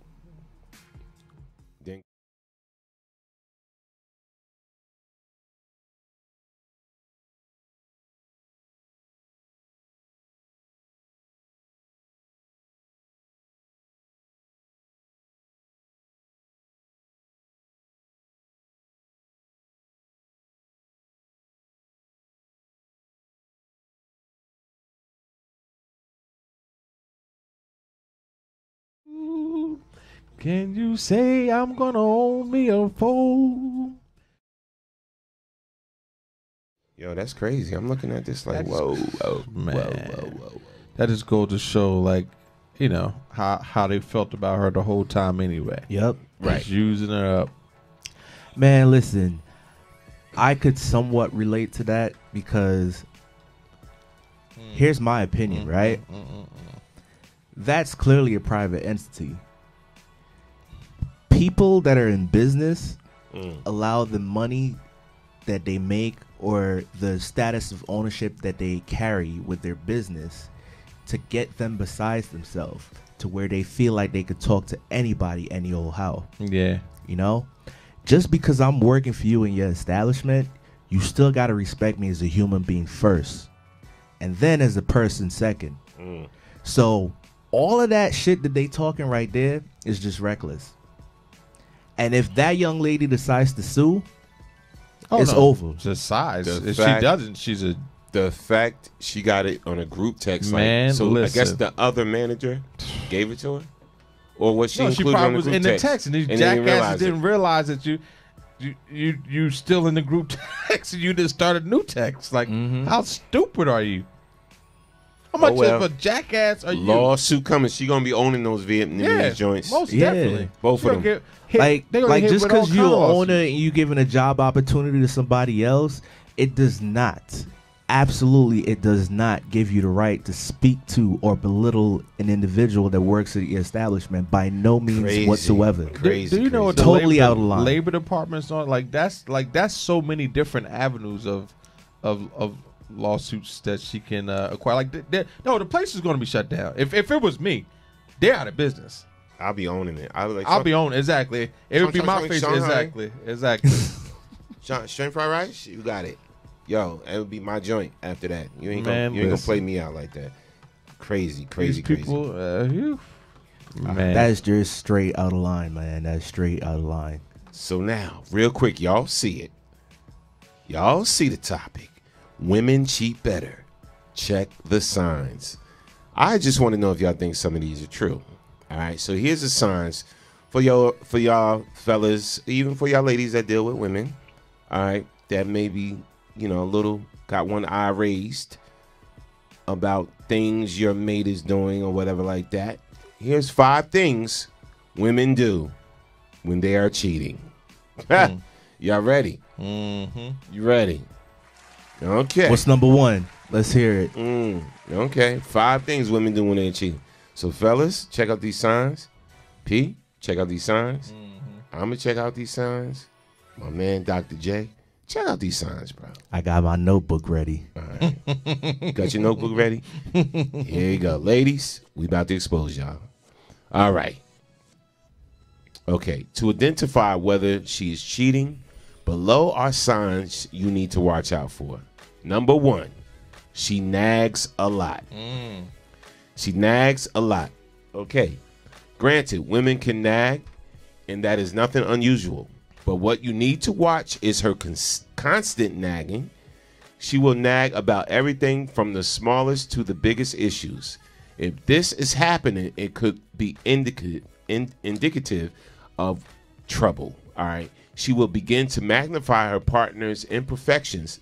Can you say I'm gonna own me a phone? Yo, that's crazy. I'm looking at this like, whoa. That just goes to show, like, you know, how they felt about her the whole time anyway. Yep. Just using her up. Man, listen, I could somewhat relate to that because here's my opinion, right? That's clearly a private entity. People that are in business allow the money that they make or the status of ownership that they carry with their business to get them besides themselves to where they feel like they could talk to anybody any old how. Yeah. You know? Just because I'm working for you in your establishment, you still got to respect me as a human being first. And then as a person second. So all of that shit that they talking right there is just reckless. And if that young lady decides to sue, it's over. Decides. If she doesn't, she's a... The fact she got it on a group text, Man, like, so listen. I guess the other manager gave it to her? Or was she No, she included probably on the was group in the text, and these jackasses didn't realize that you still in the group text, and you just started new text. Like, how stupid are you? How much of a jackass are you? Lawsuit coming. She gonna be owning those Vietnamese joints. Most definitely. Both of them. Like just because you're an owner and you giving a job opportunity to somebody else, it does not. Absolutely, it does not give you the right to speak to or belittle an individual that works at your establishment by no means whatsoever. Do you know what totally the out of line. labor departments are like? That's so many different avenues of lawsuits that she can acquire. Like, the place is going to be shut down. If it was me, they're out of business. I'll be owning it. I'll be owning exactly. It would be my face. Exactly. Shrimp fried rice, you got it. Yo, it would be my joint after that. You ain't gonna play me out like that. Crazy. People, man, that's just straight out of line, man. That's straight out of line. So now, real quick, y'all see it. Y'all see the topic. Women cheat better. Check the signs. I just want to know if y'all think some of these are true. All right, so here's the signs for y'all fellas, even for y'all ladies that deal with women. All right, that maybe, a little got one eye raised. about things your mate is doing or whatever like that, here's 5 things women do when they are cheating. Y'all ready? Mm-hmm. You ready? Okay. What's number 1? Let's hear it. Okay. 5 things women do when they're cheating. So, fellas, check out these signs. P, check out these signs. I'm going to check out these signs. My man, Dr. J, check out these signs, bro. I got my notebook ready. All right. Got your notebook ready? Here you go. Ladies, we about to expose y'all. All right. Okay. To identify whether she is cheating, below are signs you need to watch out for. Number 1, she nags a lot. She nags a lot. Okay. Granted, women can nag, and that is nothing unusual. But what you need to watch is her constant nagging. She will nag about everything from the smallest to the biggest issues. If this is happening, it could be indicative of trouble. All right. She will begin to magnify her partner's imperfections.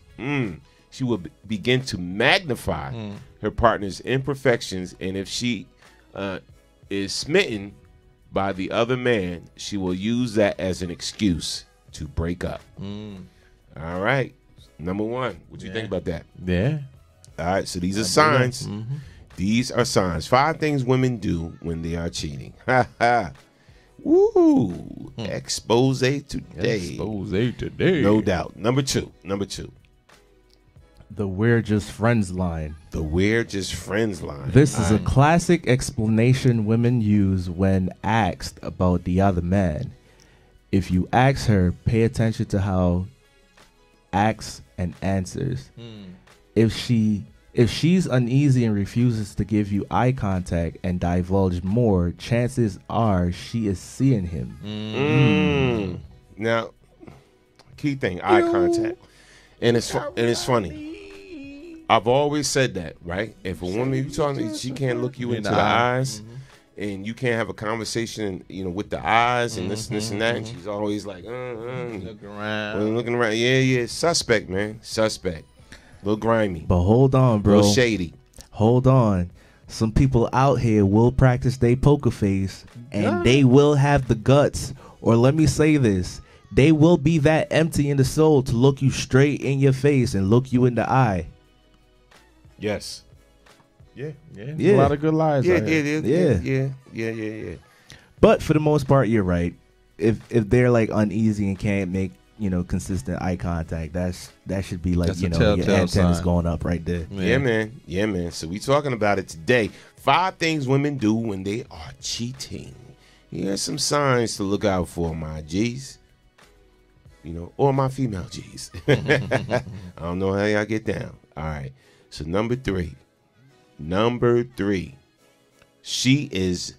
She will begin to magnify her partner's imperfections, and if she is smitten by the other man, she will use that as an excuse to break up. All right. Number 1. What do you think about that? Yeah. All right. So these are signs. These are signs. 5 things women do when they are cheating. Ha ha. Woo. Expose today. Expose today. No doubt. Number 2. The "we're just friends" line. The "we're just friends" line. This is a classic explanation women use when asked about the other man. If you ask her, pay attention to how acts and answers. If she's uneasy and refuses to give you eye contact and divulge more, chances are she is seeing him. Now, key thing, eye contact. And it's funny. I've always said that, right? If a woman you talking, she can't look you into the eyes, and you can't have a conversation, with the eyes and this and that. And she's always like, looking around. Yeah, suspect, man, suspect. A little grimy. But hold on, bro. A little shady. Hold on. Some people out here will practice their poker face, and they will have the guts, or let me say this, they will be that empty in the soul to look you straight in your face and look you in the eye. Yes. Yeah. A lot of good lies. Yeah. But for the most part, you're right. If they're like uneasy and can't make consistent eye contact, that should be like your antennas going up right there. Yeah, man. So we talking about it today. 5 things women do when they are cheating. Here's some signs to look out for, my G's. Or my female G's. I don't know how y'all get down. All right. So number 3. She's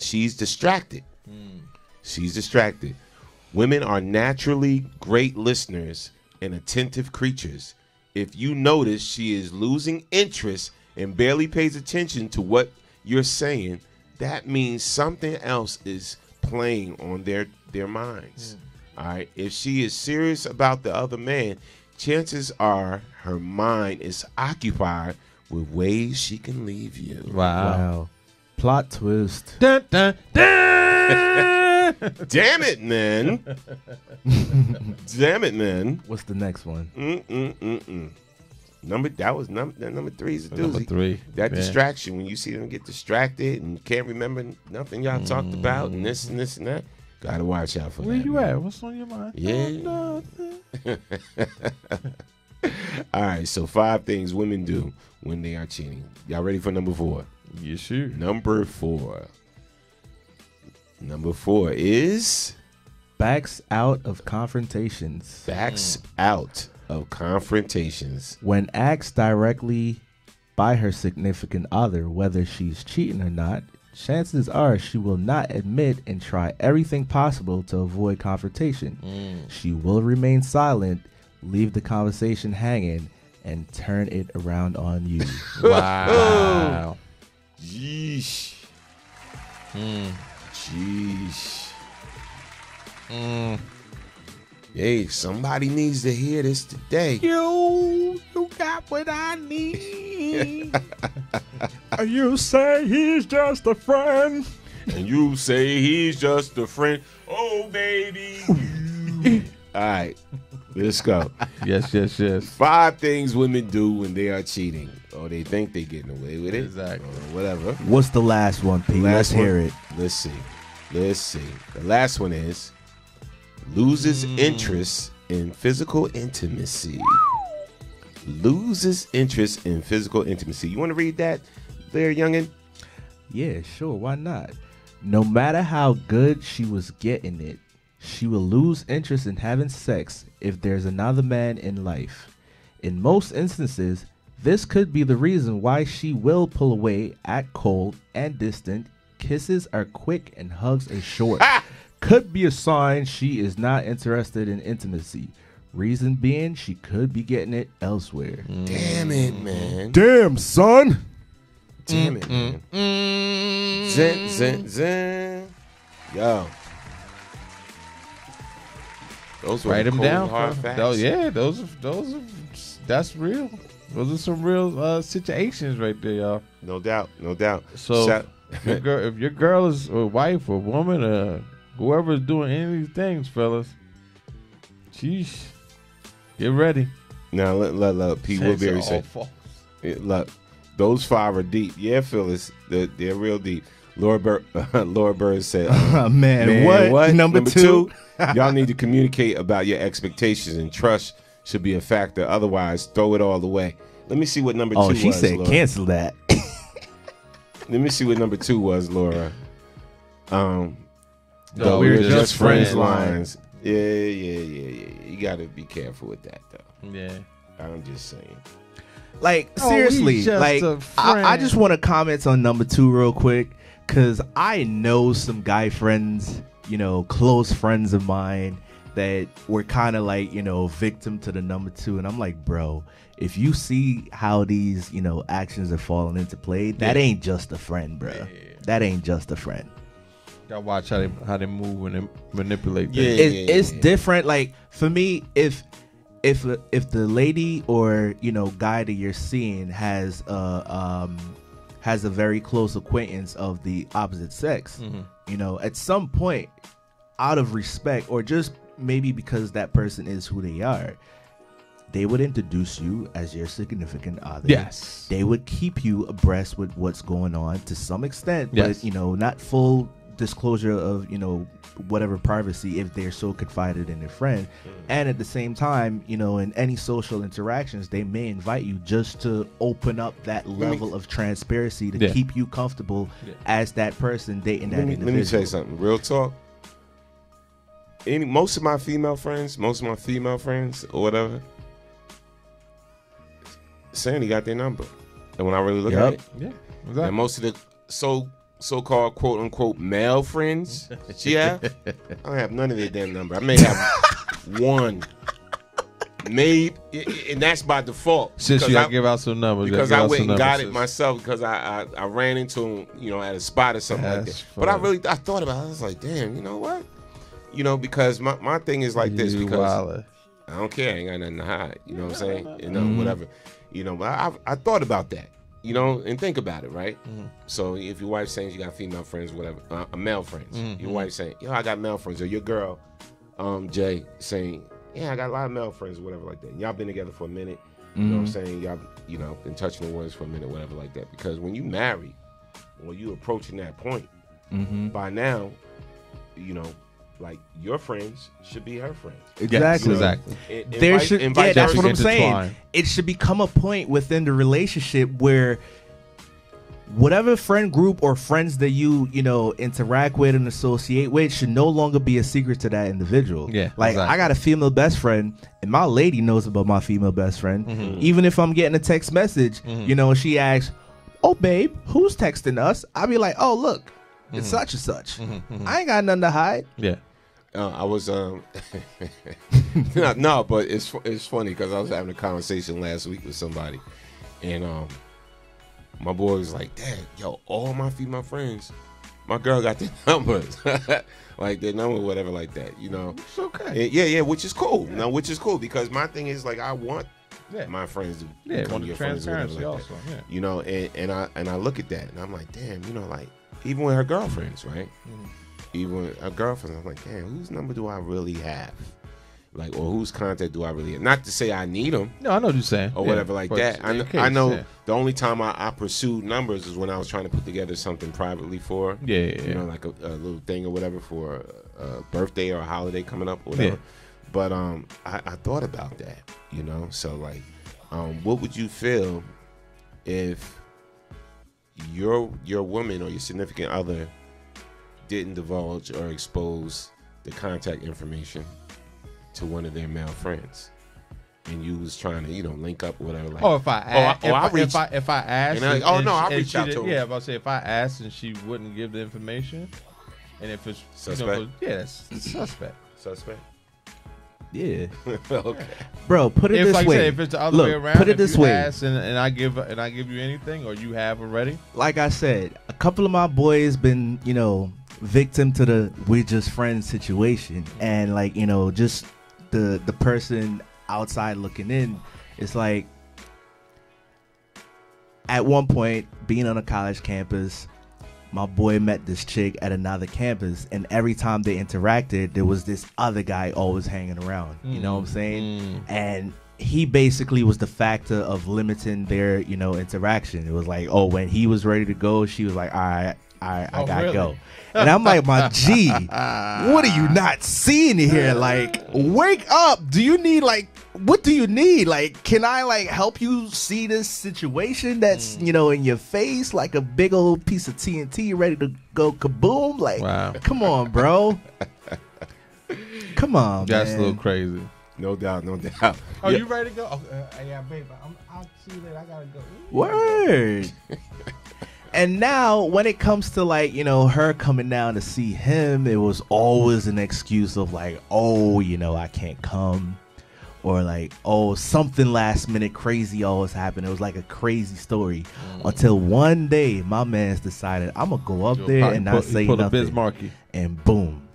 distracted. She's distracted. Women are naturally great listeners and attentive creatures. If you notice she is losing interest and barely pays attention to what you're saying, that means something else is playing on their minds. All right. If she is serious about the other man, chances are her mind is occupied with ways she can leave you. Wow. Plot twist. Dun, dun, dun. Damn it, man. Damn it, man. What's the next one? Number 3 is a doozy. Number 3. That distraction, when you see them get distracted and can't remember nothing y'all talked about and this and this and that, gotta watch out for Where that. you man. at? What's on your mind? Yeah. All right, so 5 things women do when they are cheating. Y'all ready for number 4? Yes, sure. Number 4. Number 4 is backs out of confrontations. Backs out of confrontations. When asked directly by her significant other whether she's cheating or not, chances are she will not admit and try everything possible to avoid confrontation. She will remain silent, leave the conversation hanging, and turn it around on you. Wow. Yeesh. Jeesh. Hey, somebody needs to hear this today. You got what I need. You say he's just a friend. And you say he's just a friend. Oh, baby. All right, let's go. Yes. 5 things women do when they are cheating. Or they think they're getting away with it. Exactly. Or whatever. What's the last one, P? Let's hear it. Let's see. The last one is loses interest in physical intimacy. Loses interest in physical intimacy. You want to read that there, youngin'? Yeah, sure. Why not? No matter how good she was getting it, she will lose interest in having sex if there's another man in life. In most instances, this could be the reason why she will pull away, act cold and distant. Kisses are quick and hugs are short. Could be a sign she is not interested in intimacy. Reason being, she could be getting it elsewhere. Damn it, man. Damn, son. Damn it, man. Zen. Yo. Those were Write them cold, down. hard facts. Those are that's real. Those are some real situations right there, y'all. No doubt. So if your girl is a wife or woman or whoever's doing any of these things, fellas, sheesh, get ready. Now let P. Woodbury say. Look, those 5 are deep. Yeah, Phyllis, they're real deep. Laura Bird said, man, what? Number 2? Y'all need to communicate about your expectations, and trust should be a factor. Otherwise, throw it all away. Let me see what number 2 was. Oh, she said Laura. cancel that. Let me see what number 2 was, Laura. We're just friends lines. Yeah. You got to be careful with that, though. Yeah. I'm just saying. Like, seriously, like, I just want to comment on number 2 real quick, because I know some guy friends, close friends of mine that were kind of like, victim to the number 2. And I'm like, bro, if you see how these, actions are falling into play, that ain't just a friend, bro. Yeah. That ain't just a friend. Gotta watch how they move and manipulate. It's different. Like, for me, if the lady or guy that you're seeing has a very close acquaintance of the opposite sex, at some point, out of respect or just maybe because that person is who they are, they would introduce you as your significant other. Yes, they would keep you abreast with what's going on to some extent, yes. But not full disclosure of whatever privacy if they're so confided in their friend. And at the same time, in any social interactions, they may invite you just to open up that level of transparency to keep you comfortable as that person dating that individual. Let me tell you something, real talk. Most of my female friends or whatever, Sandy got their number, and when I really look at it, exactly. And most of the so-called quote unquote male friends she have, I don't have none of their damn number. I may have one, maybe, and that's by default. Since you gotta give out some numbers, because I went and got it myself because I ran into him, at a spot or something like that. Funny. But I thought about it. I was like, damn, you know what? Because my thing is like this, because I don't care. I ain't got nothing to hide. You know what I'm saying? Whatever. But I thought about that. And think about it, right? So if your wife's saying you got female friends, whatever, male friends, your wife's saying, I got male friends, or your girl, Jay, saying, I got a lot of male friends, whatever like that. And y'all been together for a minute, you know what I'm saying? Y'all, been touching the waters for a minute, whatever like that. Because when you marry, when you approaching that point, by now, like your friends should be her friends. Exactly. That's what I'm saying. It should become a point within the relationship where whatever friend group or friends that you interact with and associate with should no longer be a secret to that individual. I got a female best friend, and my lady knows about my female best friend. Even if I'm getting a text message, she asks, "Oh, babe, who's texting us?" I'll be like, "Oh, look, it's such and such. I ain't got nothing to hide." I was no, but it's funny because I was having a conversation last week with somebody, and my boy was like, "Dad, all my female friends, my girl got their numbers, like their number, whatever, like that. You know, it's okay. Yeah, which is cool. You know, which is cool because my thing is like I want my friends to become want your friends, or whatever, transparency like that. also. Yeah. You know, and I look at that and I'm like, damn, you know, like even with her girlfriends, right? Even with her girlfriends, I'm like, damn, whose number do I really have? Like, or whose contact do I really have? Not to say I need them. No, I know what you're saying. Or whatever like that. I know the only time I pursued numbers is when I was trying to put together something privately for her. You know, like a little thing or whatever for a birthday or a holiday coming up or whatever. But I thought about that, you know? So, like, what would you feel if your woman or your significant other didn't divulge or expose the contact information to one of their male friends, and you was trying to, you know, link up or whatever? Like, if I asked, I'll reach out to her. Yeah, if I say if I asked and she wouldn't give the information, and if it's suspect, that's suspect. Suspect. Yeah. Okay. Bro, put it this like way. I say, if it's the other way around, put it this way. Ask and I give you anything, or you have already. Like I said, a couple of my boys been, you know, victim to the we're just friends situation, and like, you know, just the person outside looking in. It's like at one point being on a college campus, my boy met this chick at another campus, and every time they interacted, there was this other guy always hanging around. You know what I'm saying? And he basically was the factor of limiting their, you know, interaction. It was like, oh, when he was ready to go, she was like, all right, I gotta go. And I'm like, my G, what are you not seeing here? Like, wake up. Do you need, like, what do you need? Like, can I, like, help you see this situation that's, you know, in your face like a big old piece of TNT ready to go kaboom? Like, come on, bro. Come on, That's man. a little crazy. No doubt, no doubt. Oh, you ready to go? Oh, yeah, babe, I'll see that. I gotta go. Word. And now, when it comes to, like, you know, her coming down to see him, it was always an excuse of, like, oh, you know, I can't come. Or, like, oh, something last minute crazy always happened. It was like a crazy story. Until one day, my man's decided, I'm going to go up there and not say nothing. And boom.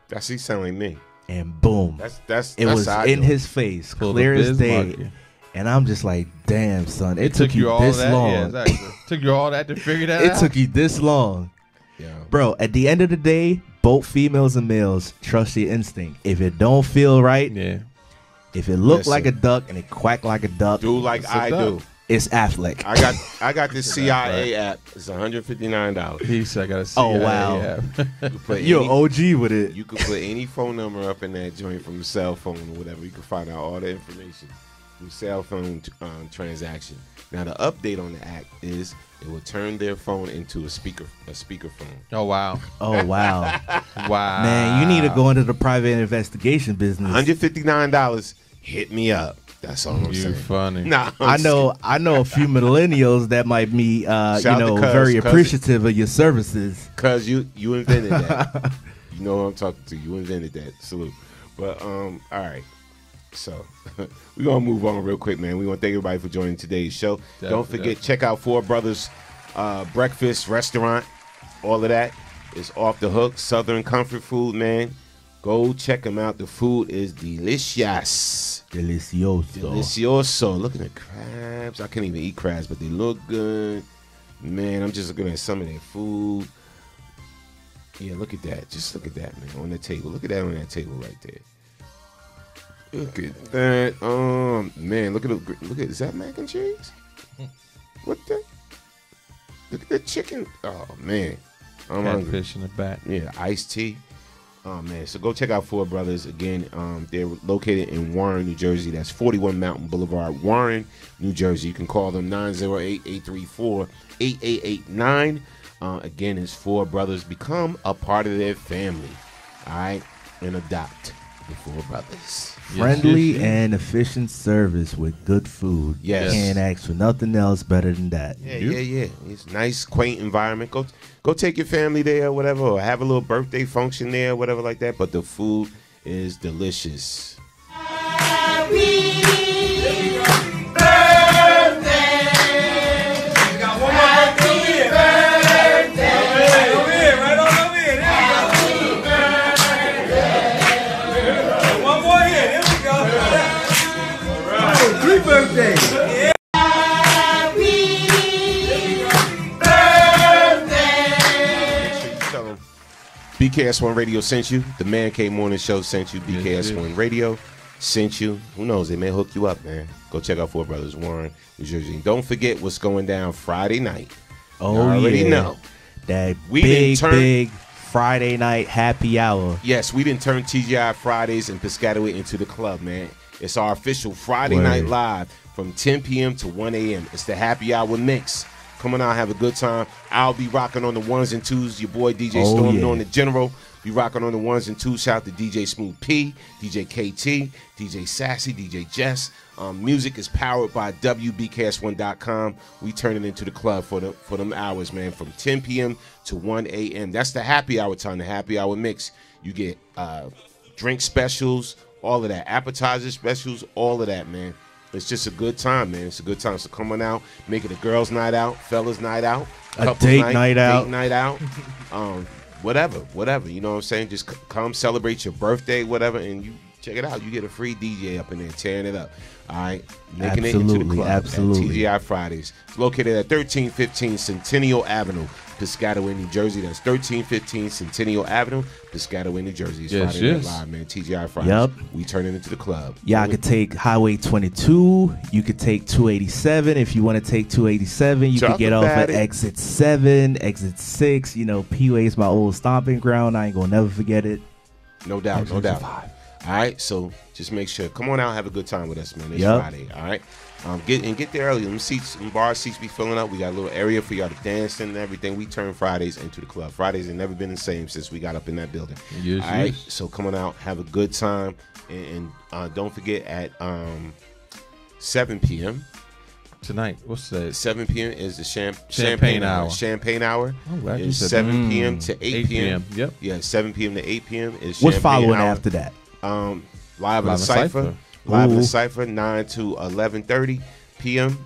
That's he sound like me. And boom. That's was in his face, clear as day. And I'm just like, damn, son, it took you this long. Yeah, exactly. Took you all that to figure that out? It took you this long. Yeah. Bro, at the end of the day, both females and males trust your instinct. If it don't feel right, if it look like a duck and it quack like a duck, do like I do. It's Affleck. I got the CIA app. It's $159. He said I got a CIA Oh, wow. app. You're an OG with it. You can put any phone number up in that joint from a cell phone or whatever. You can find out all the information through cell phone transaction. Now the update on the app is it will turn their phone into a speakerphone. Oh wow! Oh wow! Wow! Man, you need to go into the private investigation business. $159. Hit me up. That's all I'm saying. You funny. Nah, I know a few millennials that might be, very appreciative of your services. Cause you invented that. You know what I'm talking to. You invented that. Salute. But all right. So we're going to move on real quick, man. We want to thank everybody for joining today's show. Don't forget, check out Four Brothers Breakfast Restaurant. All of that is off the hook. Southern comfort food, man. Go check them out. The food is delicious. Delicioso. Look at the crabs. I can't even eat crabs, but they look good. Man, I'm just looking at some of their food. Yeah, look at that. Just look at that, man, on the table. Look at that on that table right there. Look at that. Man, look at is that mac and cheese? What the? Look at the chicken. Oh man. I'm hungry. Catfish in the back. Yeah, iced tea. Oh man. So go check out Four Brothers. Again, they're located in Warren, New Jersey. That's 41 Mountain Boulevard, Warren, New Jersey. You can call them 908-834-8889. Again, it's Four Brothers. Become a part of their family. All right? And adopt the Four Brothers. Friendly and efficient service with good food. Yes. Can't ask for nothing else better than that. Yeah. It's nice, quaint environment. Go take your family there or whatever, or have a little birthday function there or whatever like that. But the food is delicious. birthday. BKS1 Radio sent you. The Man Cave Morning Show sent you. BKS1 Radio sent you. Who knows? They may hook you up, man. Go check out Four Brothers Warren, New Jersey. And don't forget what's going down Friday night. Oh, you already know. That big Friday night happy hour. Yes, we didn't turn TGI Fridays and Piscataway into the club, man. It's our official Friday Night Live from 10 p.m. to 1 a.m. It's the happy hour mix. Come on out, have a good time. I'll be rocking on the ones and twos. Your boy DJ Storm on the General. Be rocking on the ones and twos. Shout out to DJ Smooth P, DJ KT, DJ Sassy, DJ Jess. Music is powered by WBKS1.com. We turn it into the club for them hours, man, from 10 p.m. to 1 a.m. That's the happy hour time, the happy hour mix. You get drink specials, all of that, appetizer specials, all of that, man. It's just a good time, man. It's a good time. So come on out, make it a girls' night out, fellas' night out, a date night out, whatever. You know what I'm saying? Just come celebrate your birthday, whatever, and you check it out. You get a free DJ up in there tearing it up. All right, making it into the club. Absolutely. TGI Fridays. It's located at 1315 Centennial Avenue, Piscataway, New Jersey. That's 1315 Centennial Avenue, Piscataway, New Jersey. It's Friday Night Live, man. TGI Fridays. Yep. We turn it into the club. Y'all could take Highway 22. You could take 287. If you want to take 287, you could get off at Exit 7, Exit 6. You know, P-Way is my old stomping ground. I ain't going to never forget it. No doubt, no doubt. All right, so just make sure. Come on out, have a good time with us, man. It's Friday, all right? Get there early. Them seats, them bar seats be filling up. We got a little area for y'all to dance in and everything. We turn Fridays into the club. Fridays have never been the same since we got up in that building. Yes, all right, so come on out, have a good time, and don't forget at 7 p.m. tonight. What's that? 7 p.m. is the champagne hour. Champagne hour. I'm glad you said 7 p.m. to 8 p.m. Yep. Yeah, 7 p.m. to 8 p.m. is what's champagne following hour. after that? Live in the Cypher. Live in the Cypher, 9 to 11:30 p.m.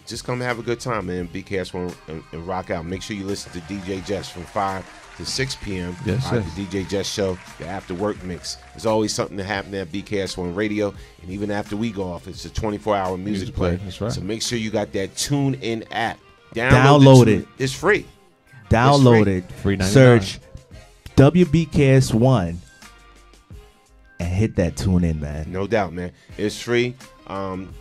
Just come have a good time, man. BKS1 and rock out. Make sure you listen to DJ Jess from 5 to 6 p.m. Yes, The DJ Jess Show, the after work mix. There's always something to happen at BKS1 Radio, and even after we go off, it's a 24-hour music play. That's right. So make sure you got that TuneIn app. Download it. It's free. Download it. Free 99. Search WBKS1 and hit that tune in, man. No doubt, man. It's free. And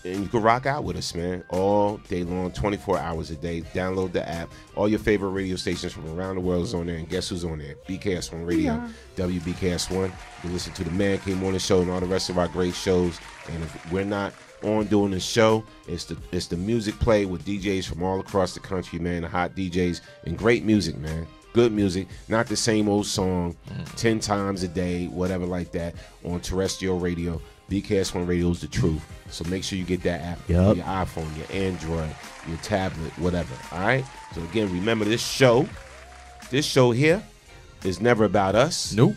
you can rock out with us, man, all day long, 24 hours a day. Download the app. All your favorite radio stations from around the world is on there. And guess who's on there? BKS1 Radio, WBKS1. You listen to the Man Cave Morning Show and all the rest of our great shows. And if we're not on doing the show, it's the music play with DJs from all across the country, man, the hot DJs, and great music, man. Good music, not the same old song 10 times a day, whatever like that, on terrestrial radio. BKS1 Radio is the truth. So make sure you get that app on your iPhone, your Android, your tablet, whatever. All right? So again, remember this show here is never about us. Nope.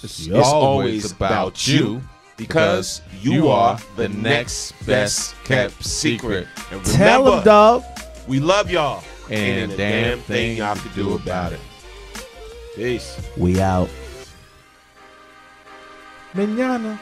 It's always about you, because you are the next best kept secret. And remember, tell them, dog, we love y'all. And a damn thing y'all can do about it. Peace. We out. Mañana.